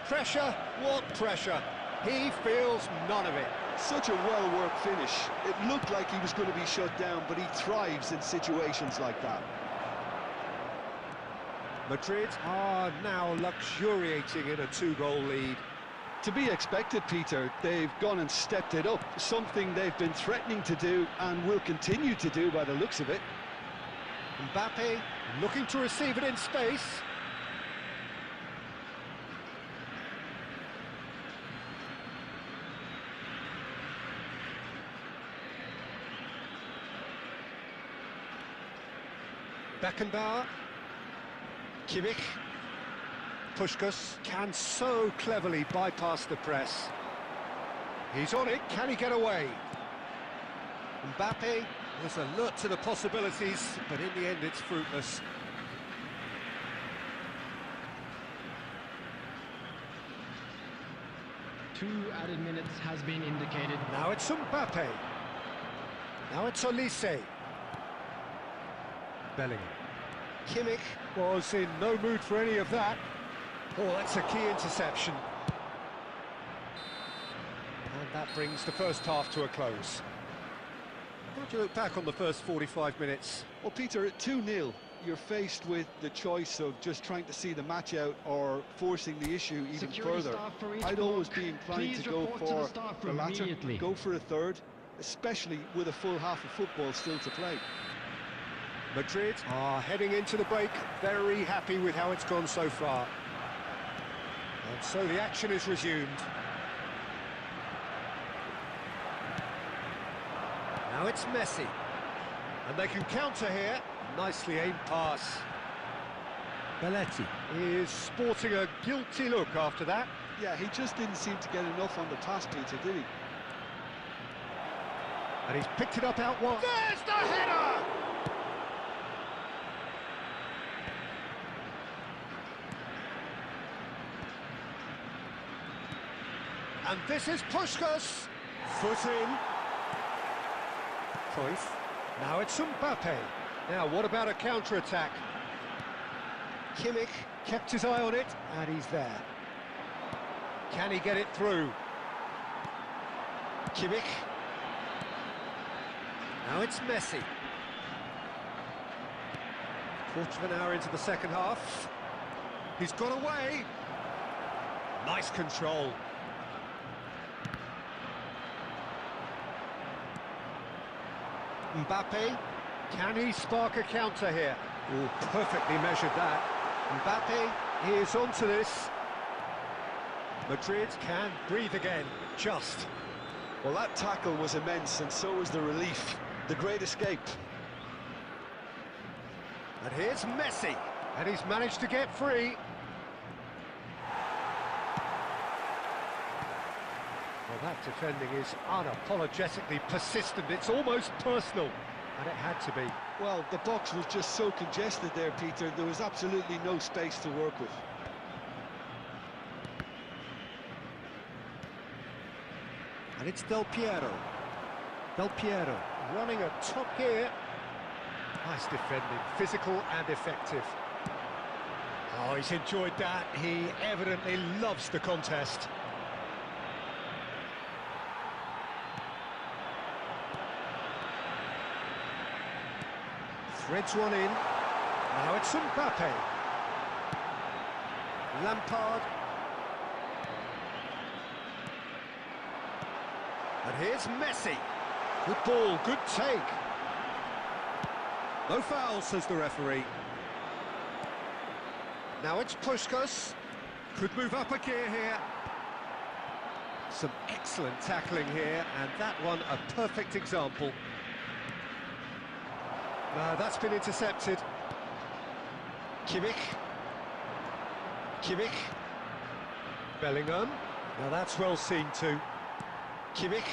Pressure, what pressure? He feels none of it. Such a well-worked finish. It looked like he was going to be shut down, but he thrives in situations like that. Madrid are now luxuriating in a 2-goal lead. To be expected, Peter. They've gone and stepped it up, something they've been threatening to do and will continue to do by the looks of it. Mbappe looking to receive it in space. Beckenbauer, Kimmich, Puskás can so cleverly bypass the press. He's on it, can he get away? Mbappe was alert to the possibilities, but in the end it's fruitless. Two added minutes has been indicated. Now it's Mbappe. Now it's Olise. Bellingham. Kimmich was in no mood for any of that. Oh, that's a key interception. And that brings the first half to a close. How do you look back on the first 45 minutes? Well, Peter, at 2-0, you're faced with the choice of just trying to see the match out or forcing the issue even Security further. staff for each I'd always block. be inclined Please to go report to the for staff the latter, immediately. go for a third, especially with a full half of football still to play. Madrid are heading into the break, very happy with how it's gone so far. And so the action is resumed. Now it's Messi. And they can counter here. Nicely aimed pass. Belletti is sporting a guilty look after that. Yeah, he just didn't seem to get enough on the pass, Peter, did he? And he's picked it up out wide. There's the header! And this is Puskás. Foot in. Cruyff. Now it's Mbappe. Now what about a counter-attack? Kimmich kept his eye on it, and he's there. Can he get it through? Kimmich. Now it's Messi. Quarter of an hour into the second half. He's got away. Nice control. Mbappe, can he spark a counter here? Oh, perfectly measured that. Mbappe is onto this. Madrid can breathe again, just. Well, that tackle was immense, and so was the relief. The great escape. And here's Messi, and he's managed to get free. Well, that defending is unapologetically persistent. It's almost personal, and it had to be. Well, the box was just so congested there, Peter. There was absolutely no space to work with. And it's Del Piero. Del Piero running at top gear. Nice defending, physical and effective. Oh, he's enjoyed that. He evidently loves the contest. Threads one in. Now it's Mbappe. Lampard. And here's Messi. Good ball, good take. No foul, says the referee. Now it's Puskás. Could move up a gear here. Some excellent tackling here, and that one a perfect example. No, that's been intercepted. Kimmich. Kimmich. Bellingham. Now that's well seen too. Kimmich.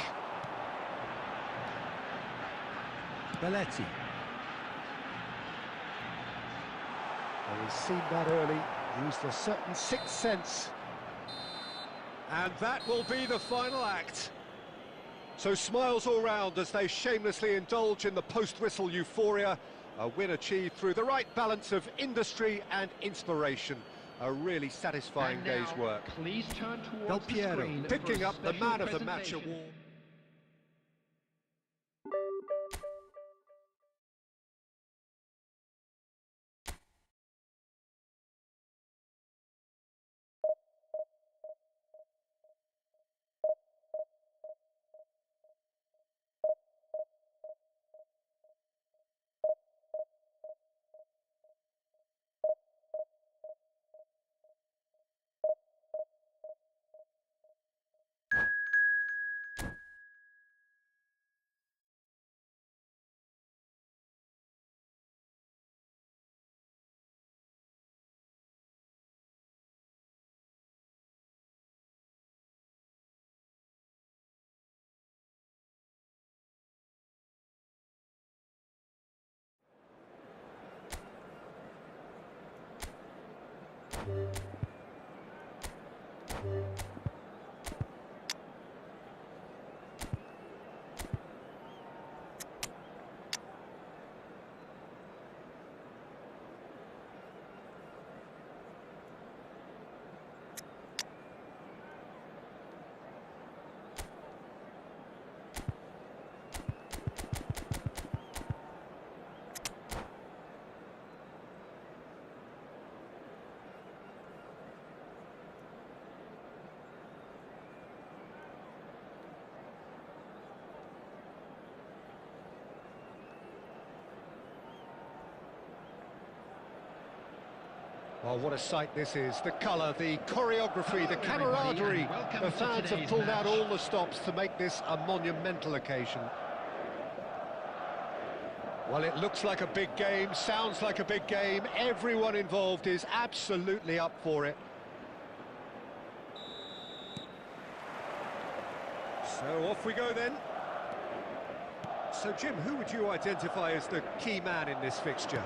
Belletti. Well, he's seen that early, used a certain sixth sense. And that will be the final act. So smiles all round as they shamelessly indulge in the post-whistle euphoria. A win achieved through the right balance of industry and inspiration. A really satisfying And now, day's work. Please turn towards Del the Piero screen for picking a up the special man of the match presentation. award. Well, what a sight this is. The colour, the choreography, the Hello, everybody, camaraderie. and welcome The to fans have today's pulled out match. all the stops to make this a monumental occasion. Well, it looks like a big game, sounds like a big game. Everyone involved is absolutely up for it. So off we go then. So Jim, who would you identify as the key man in this fixture?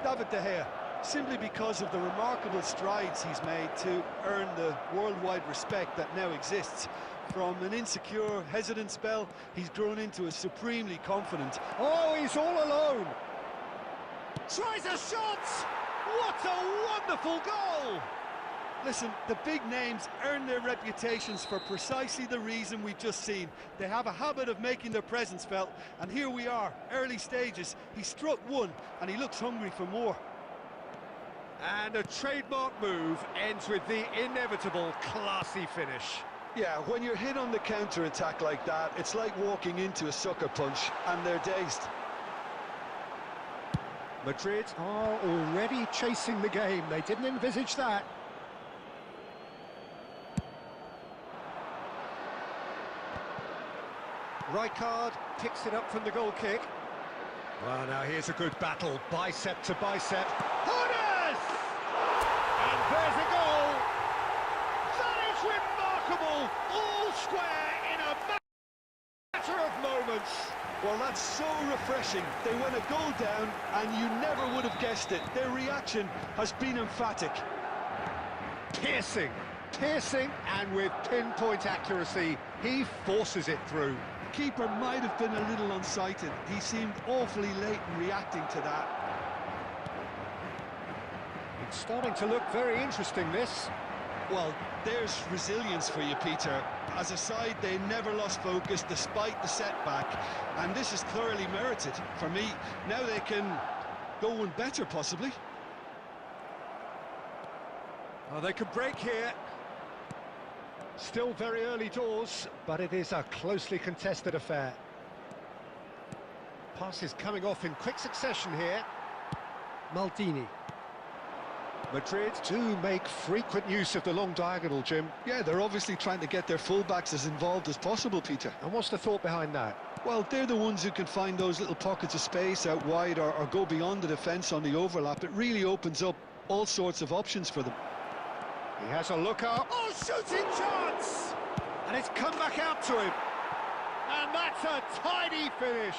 David De Gea, simply because of the remarkable strides he's made to earn the worldwide respect that now exists. From an insecure, hesitant spell, he's grown into a supremely confident. Oh, he's all alone! Tries a shot! What a wonderful goal! Listen, the big names earn their reputations for precisely the reason we've just seen. They have a habit of making their presence felt, and here we are, early stages. He struck one, and he looks hungry for more. And a trademark move ends with the inevitable classy finish. Yeah, when you're hit on the counter-attack like that, it's like walking into a sucker punch, and they're dazed. Madrid are already chasing the game. They didn't envisage that. Rijkaard picks it up from the goal kick. Well, now here's a good battle, bicep to bicep. Hooders! And there's a goal! That is remarkable! All square in a matter of moments. Well, that's so refreshing. They went a goal down, and you never would have guessed it. Their reaction has been emphatic. Piercing, and with pinpoint accuracy, he forces it through. Keeper might have been a little unsighted. He seemed awfully late in reacting to that. It's starting to look very interesting, this. Well, there's resilience for you, Peter. As a side, they never lost focus despite the setback, and this is thoroughly merited. For me, now they can go one better, possibly. Oh, they could break here. Still very early doors, but it is a closely contested affair. Passes coming off in quick succession here. Maldini. Madrid do make frequent use of the long diagonal, Jim. Yeah, they're obviously trying to get their fullbacks as involved as possible, Peter. And what's the thought behind that? Well, they're the ones who can find those little pockets of space out wide or go beyond the defence on the overlap. It really opens up all sorts of options for them. He has a look up. Oh, shooting chance! And it's come back out to him. And that's a tidy finish.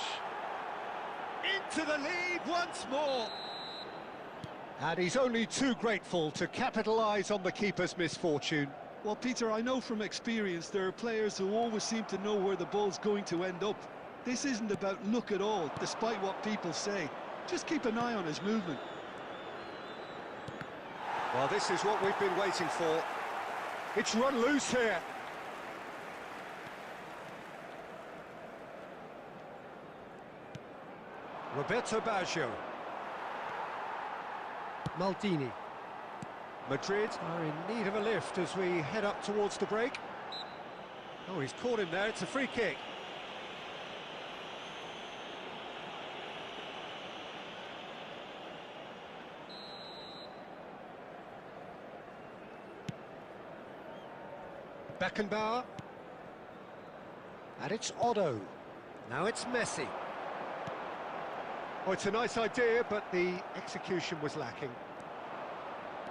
Into the lead once more. And he's only too grateful to capitalise on the keeper's misfortune. Well, Peter, I know from experience there are players who always seem to know where the ball's going to end up. This isn't about luck at all, despite what people say. Just keep an eye on his movement. Well, this is what we've been waiting for. It's run loose here. Roberto Baggio. Maldini. Madrid are in need of a lift as we head up towards the break. Oh, he's caught him there. It's a free kick. Beckenbauer. And it's Otto. Now it's Messi. Oh, it's a nice idea, but the execution was lacking.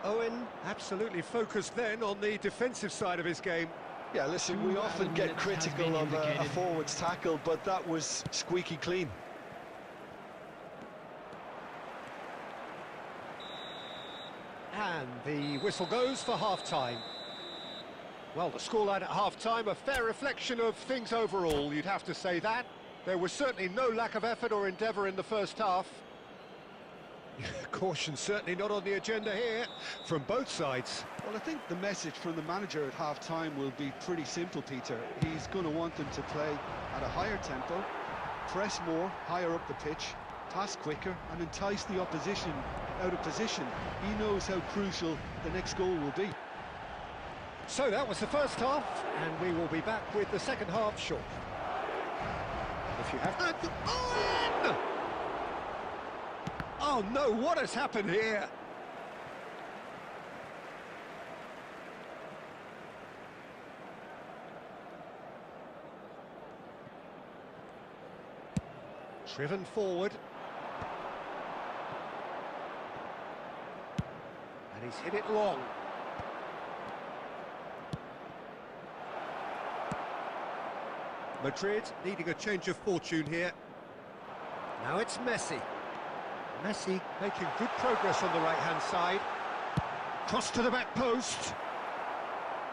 Owen absolutely focused then on the defensive side of his game. Yeah, listen, we often get minutes critical has of been a indicated. forward's tackle, but that was squeaky clean. And the whistle goes for half-time. Well, the scoreline at half-time, a fair reflection of things overall, you'd have to say that. There was certainly no lack of effort or endeavour in the first half. Caution certainly not on the agenda here, from both sides. Well, I think the message from the manager at half-time will be pretty simple, Peter. He's going to want them to play at a higher tempo, press more, higher up the pitch, pass quicker, and entice the opposition out of position. He knows how crucial the next goal will be. So that was the first half, and we will be back with the second half shortly. If you have... On! Oh no, what has happened here? Driven forward. And he's hit it long. Madrid needing a change of fortune here. Now it's Messi. Messi making good progress on the right-hand side. Cross to the back post.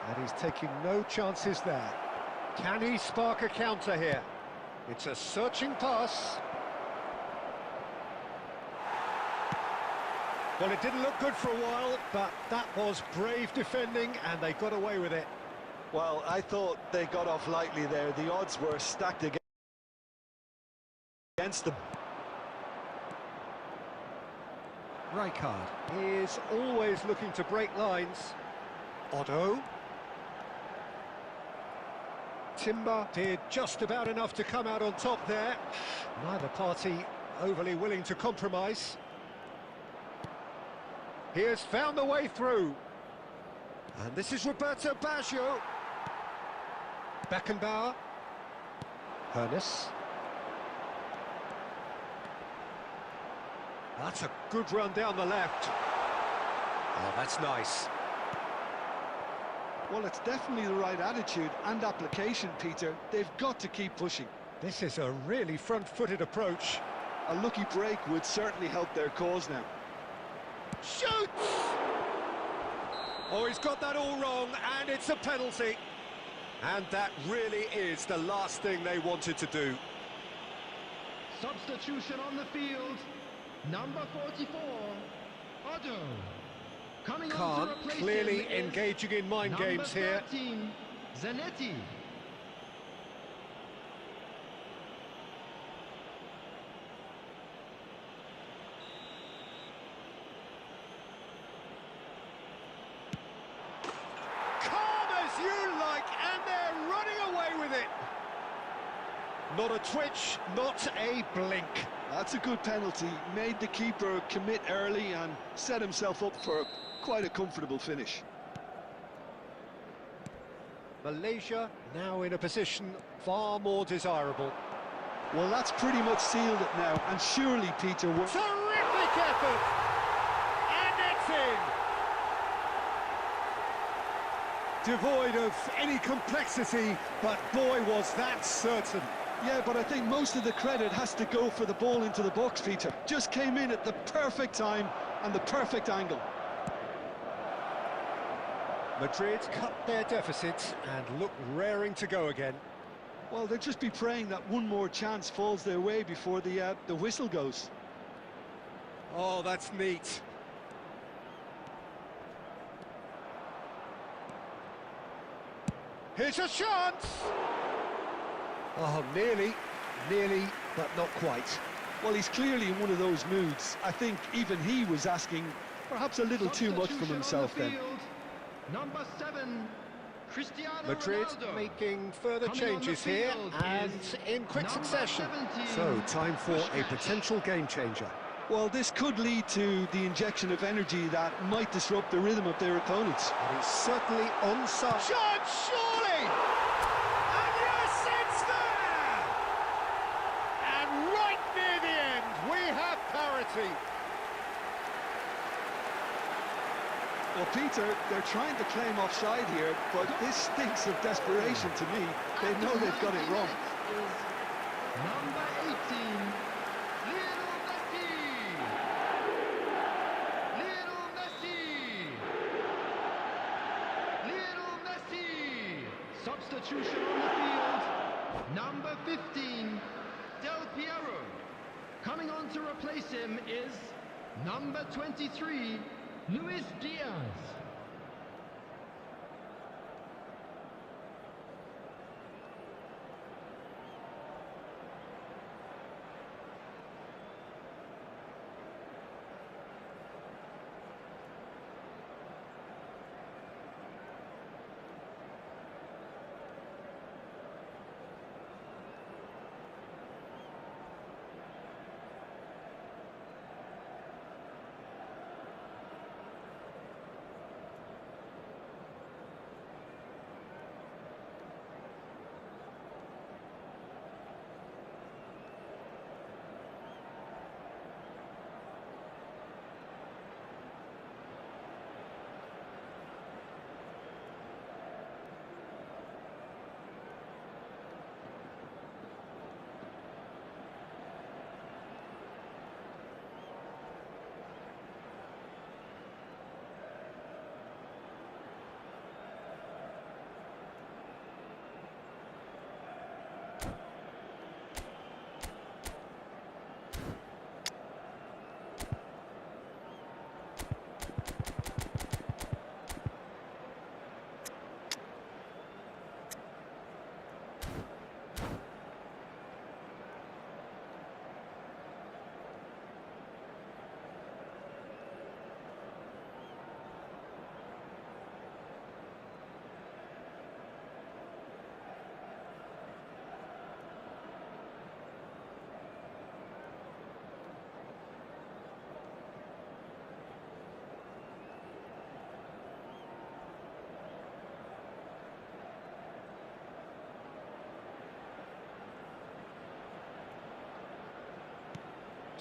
And he's taking no chances there. Can he spark a counter here? It's a searching pass. Well, it didn't look good for a while, but that was brave defending, and they got away with it. Well, I thought they got off lightly there. The odds were stacked against them. Rijkaard is always looking to break lines. Otto. Timber did just about enough to come out on top there. Neither party overly willing to compromise. He has found the way through. And this is Roberto Baggio. Beckenbauer. Hernes. That's a good run down the left. Oh, that's nice. Well, it's definitely the right attitude and application, Peter. They've got to keep pushing. This is a really front-footed approach. A lucky break would certainly help their cause now. Shoots! Oh, he's got that all wrong, and it's a penalty. And that really is the last thing they wanted to do. Substitution on the field. Number 44, Otto. Coming on to replace clearly him is engaging in mind games here. 13, Zanetti. Calm as you like, and they're running away with it. Not a twitch, not a blink. That's a good penalty. Made the keeper commit early and set himself up for quite a comfortable finish. Malaysia now in a position far more desirable. Well, that's pretty much sealed it now, and surely, Peter, we're... Terrific effort! And it's in! Devoid of any complexity, but boy, was that certain. Yeah, but I think most of the credit has to go for the ball into the box, Peter. Just came in at the perfect time and the perfect angle. Madrid cut their deficit and look raring to go again. Well, they'll just be praying that one more chance falls their way before the whistle goes. Oh, that's neat. Here's a chance! Oh, nearly, but not quite. Well, he's clearly in one of those moods. I think even he was asking perhaps a little too much from himself then. Number 7, Cristiano Madrid Ronaldo. making further Coming on the changes here, field and is in quick number succession. 17, So, time for a potential game changer. Well, this could lead to the injection of energy that might disrupt the rhythm of their opponents. And he's certainly onside. Shot, surely! And yes, it's there! And right near the end, we have parity. Well, Peter, they're trying to claim offside here, but this stinks of desperation to me. They know they've got it wrong. Number 18, Lionel Messi. Lionel Messi. Lionel Messi. Substitution on the field. Number 15, Del Piero. Coming on to replace him is number 23, Luis Diaz.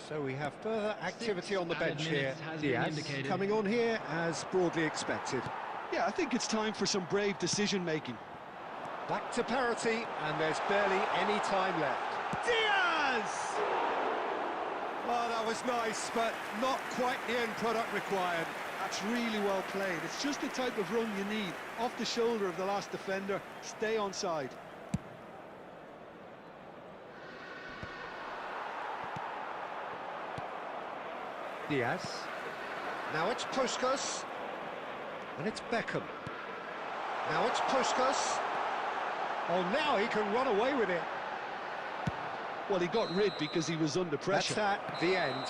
So we have further activity on the added bench here. minutes has been Diaz indicated. coming on here as broadly expected. Yeah, I think it's time for some brave decision-making. Back to parity, and there's barely any time left. Diaz! Oh, that was nice, but not quite the end product required. That's really well played. It's just the type of run you need. Off the shoulder of the last defender, stay onside. Diaz. Now it's Puskas. And it's Beckham. Now it's Puskas. Oh, now he can run away with it. Well, he got rid because he was under pressure. That's at the end.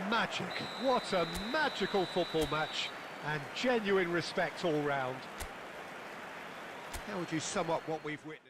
Magic. What a magical football match. And genuine respect all round. How would you sum up what we've witnessed?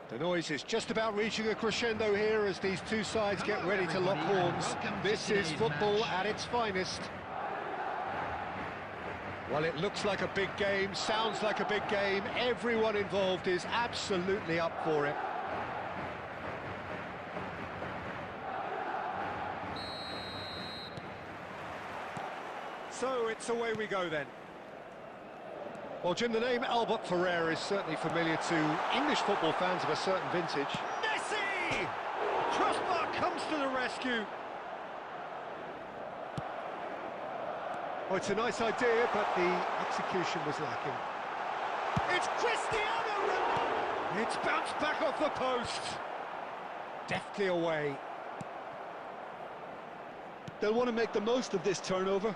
The noise is just about reaching a crescendo here as these two sides get ready to lock horns. This is football at its finest. Well, it looks like a big game, sounds like a big game. Everyone involved is absolutely up for it. So it's away we go then. Well, Jim, the name Albert Ferrer is certainly familiar to English football fans of a certain vintage. Messi! Crossbar comes to the rescue. Oh, it's a nice idea, but the execution was lacking. It's Cristiano Ronaldo! It's bounced back off the post. Deftly away. They'll want to make the most of this turnover.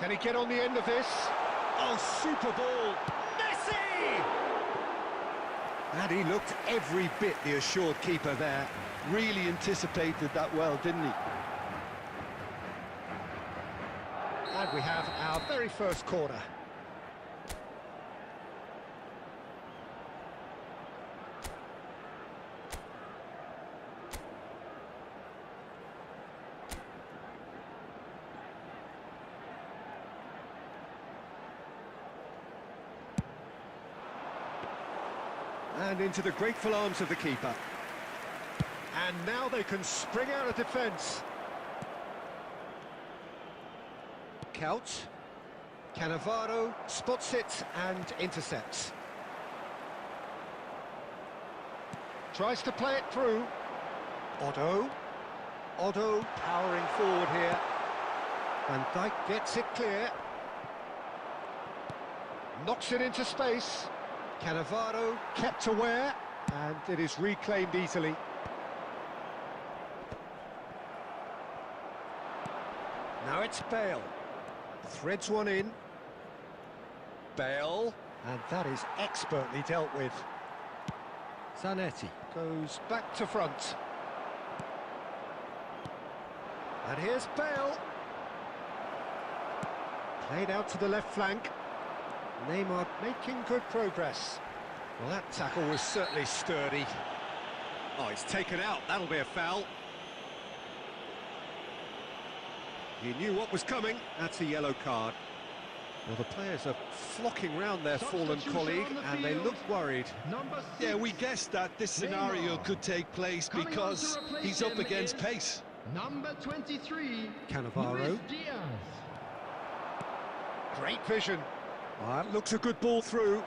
Can he get on the end of this? Oh, super ball! Messi! And he looked every bit the assured keeper there. Really anticipated that well, didn't he? And we have our very first corner. And into the grateful arms of the keeper. And now they can spring out of defence. Couch. Cannavaro spots it and intercepts. Tries to play it through. Otto powering forward here. Van Dijk gets it clear. Knocks it into space. Cannavaro kept aware, and it is reclaimed easily. Now it's Bale. Threads one in. Bale. And that is expertly dealt with. Zanetti goes back to front. And here's Bale. Played out to the left flank. Neymar making good progress. Well, that tackle was certainly sturdy. Oh, he's taken out. That'll be a foul. He knew what was coming. That's a yellow card. Well, the players are flocking round their fallen colleague, and they look worried. Yeah, we guessed that this scenario could take place because he's up against pace. Number 23, Cannavaro. Diaz. Great vision. That looks a good ball through.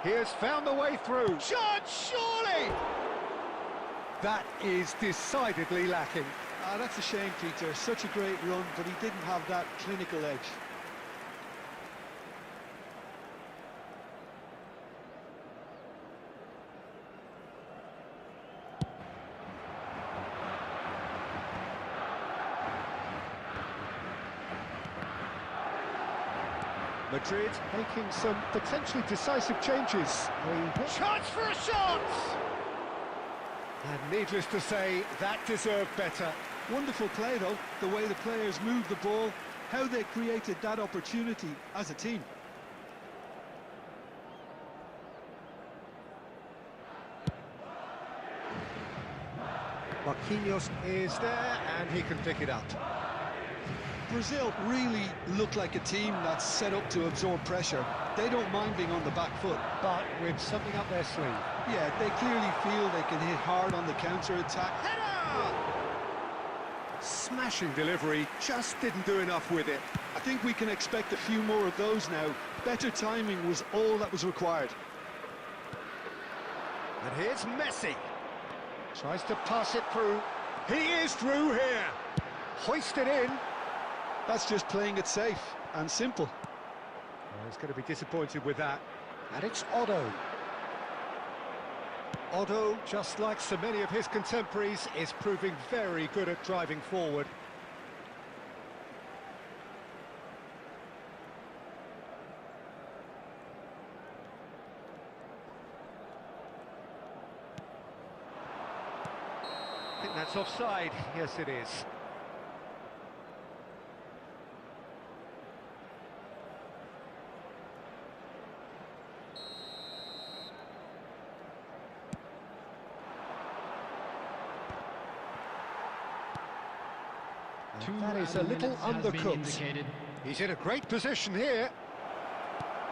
He has found the way through. Shot, surely! That is decidedly lacking. Ah, that's a shame, Peter. Such a great run, but he didn't have that clinical edge. Madrid making some potentially decisive changes. Chance for a shot! And needless to say, that deserved better. Wonderful play, though, the way the players moved the ball, how they created that opportunity as a team. Marquinhos is there, and he can pick it up. Brazil really look like a team that's set up to absorb pressure. They don't mind being on the back foot. But with something up their sleeve. Yeah, they clearly feel they can hit hard on the counter-attack. Header! Smashing delivery, just didn't do enough with it. I think we can expect a few more of those now. Better timing was all that was required. And here's Messi. Tries to pass it through. He is through here. Hoisted in. That's just playing it safe and simple. Well, he's going to be disappointed with that. And it's Otto. Otto, just like so many of his contemporaries, is proving very good at driving forward. I think that's offside. Yes, it is. That is a little undercooked. He's in a great position here.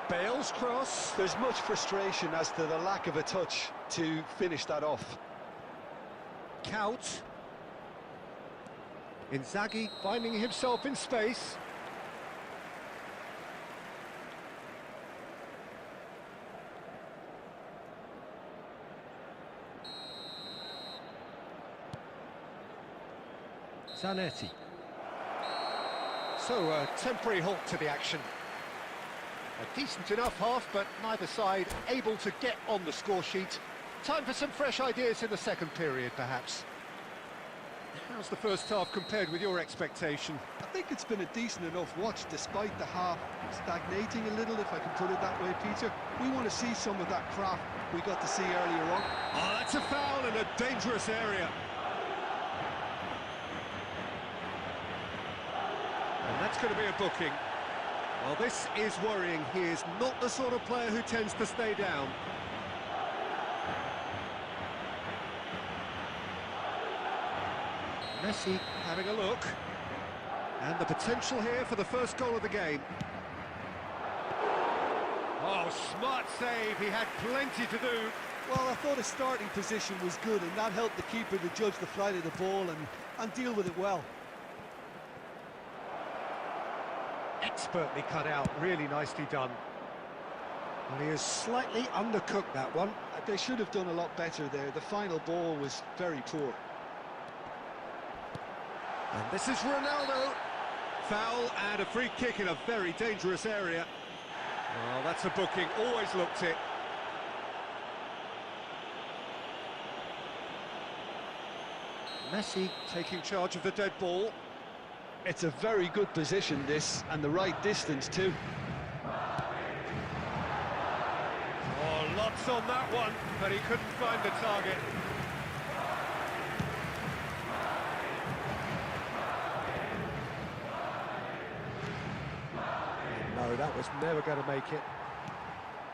Bale's cross. There's much frustration as to the lack of a touch to finish that off. Count. Inzaghi finding himself in space. Zanetti. So, a temporary halt to the action. A decent enough half, but neither side able to get on the score sheet. Time for some fresh ideas in the second period, perhaps. How's the first half compared with your expectation? I think it's been a decent enough watch, despite the half stagnating a little, if I can put it that way, Peter. We want to see some of that craft we got to see earlier on. Oh, that's a foul in a dangerous area. And that's going to be a booking. Well, this is worrying. He is not the sort of player who tends to stay down. Messi having a look. And the potential here for the first goal of the game. Oh, smart save. He had plenty to do. Well, I thought his starting position was good, and that helped the keeper to judge the flight of the ball and deal with it well. Expertly cut out, really nicely done. Well, he has slightly undercooked that one. They should have done a lot better there. The final ball was very poor. And this is Ronaldo. Foul and a free kick in a very dangerous area. Oh, that's a booking, always looked it. Messi taking charge of the dead ball. It's a very good position, this, and the right distance too. Oh, lots on that one, but he couldn't find the target. No, that was never going to make it.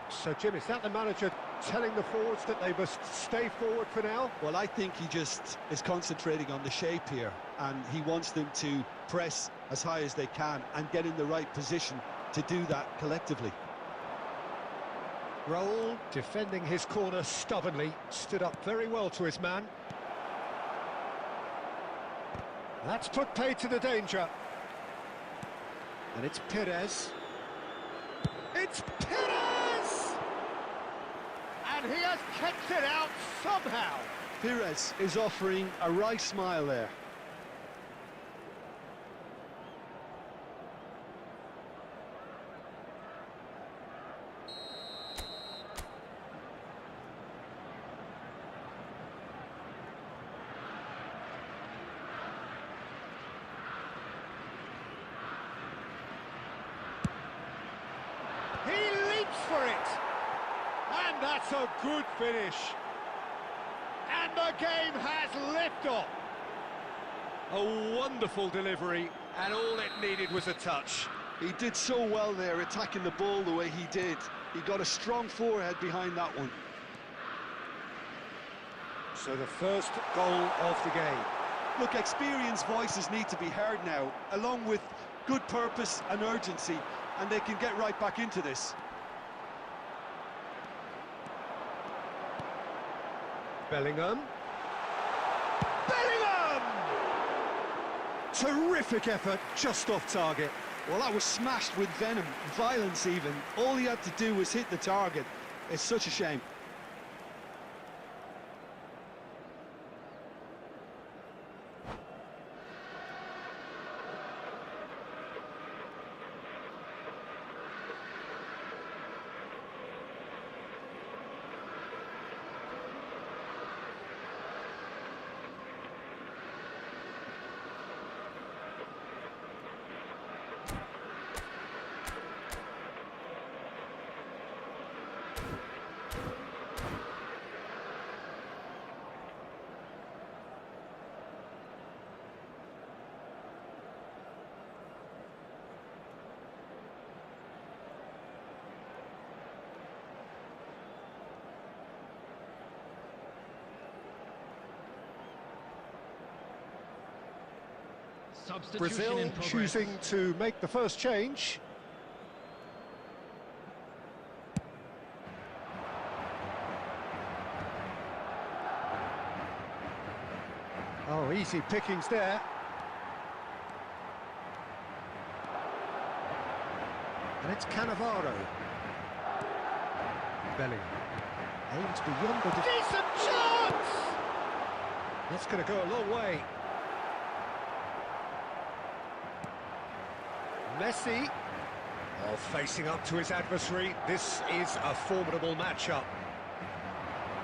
So, Jim, is that the manager telling the forwards that they must stay forward for now? Well, I think he just is concentrating on the shape here, and he wants them to press as high as they can and get in the right position to do that collectively. Raul, defending his corner stubbornly, stood up very well to his man. That's put paid to the danger. And it's Perez. It's Perez! And he has kept it out somehow. Perez is offering a wry smile there. He leaps for it. And that's a good finish. And the game has liftoff. A wonderful delivery, and all it needed was a touch. He did so well there, attacking the ball the way he did. He got a strong forehead behind that one. So the first goal of the game. Look, experienced voices need to be heard now, along with good purpose and urgency, and they can get right back into this. Bellingham. Bellingham! Terrific effort, just off target. Well, that was smashed with venom, violence even. All he had to do was hit the target. It's such a shame. Substitution Brazil in progress. choosing to make the first change. Oh, easy pickings there. And it's Cannavaro. Bellingham. Aims beyond the... Decent chance! That's going to go a long way. Messi. Oh, facing up to his adversary. This is a formidable matchup.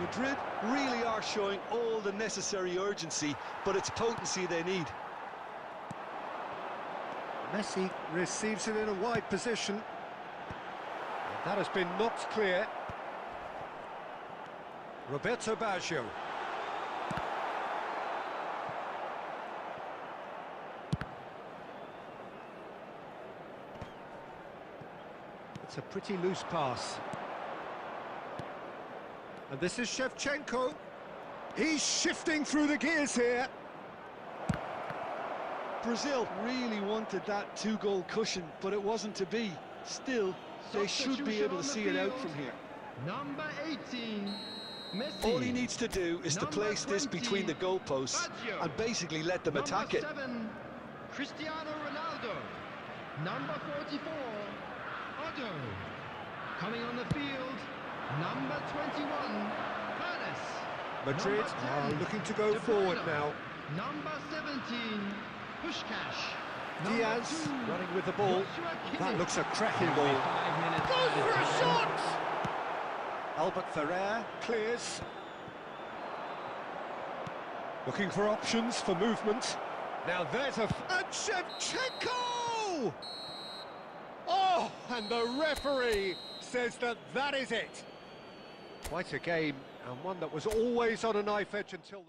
Madrid really are showing all the necessary urgency, but it's potency they need. Messi receives it in a wide position. And that has been knocked clear. Roberto Baggio. It's a pretty loose pass. And this is Shevchenko. He's shifting through the gears here. Brazil really wanted that two-goal cushion, but it wasn't to be. Still, they should be able to see it out from here. Number 18, Messi. All he needs to do is to Number place this 20, between the goalposts Baggio. and basically let them attack it. Number 7, Cristiano Ronaldo. Number 44, Otto. Coming on the field, number 21, Perez. Madrid Number 10, are looking to go De forward Bruyne. now. Number 17, Pushkash. Diaz Number 2, running with the ball. Joshua That Kimmich. looks a cracking It'll be ball. 5 minutes Goes added for a time. shot! Albert Ferrer clears. Looking for options for movement. Now there's a... And Shevchenko! Oh, and the referee says that that is it. Quite a game, and one that was always on a knife edge until...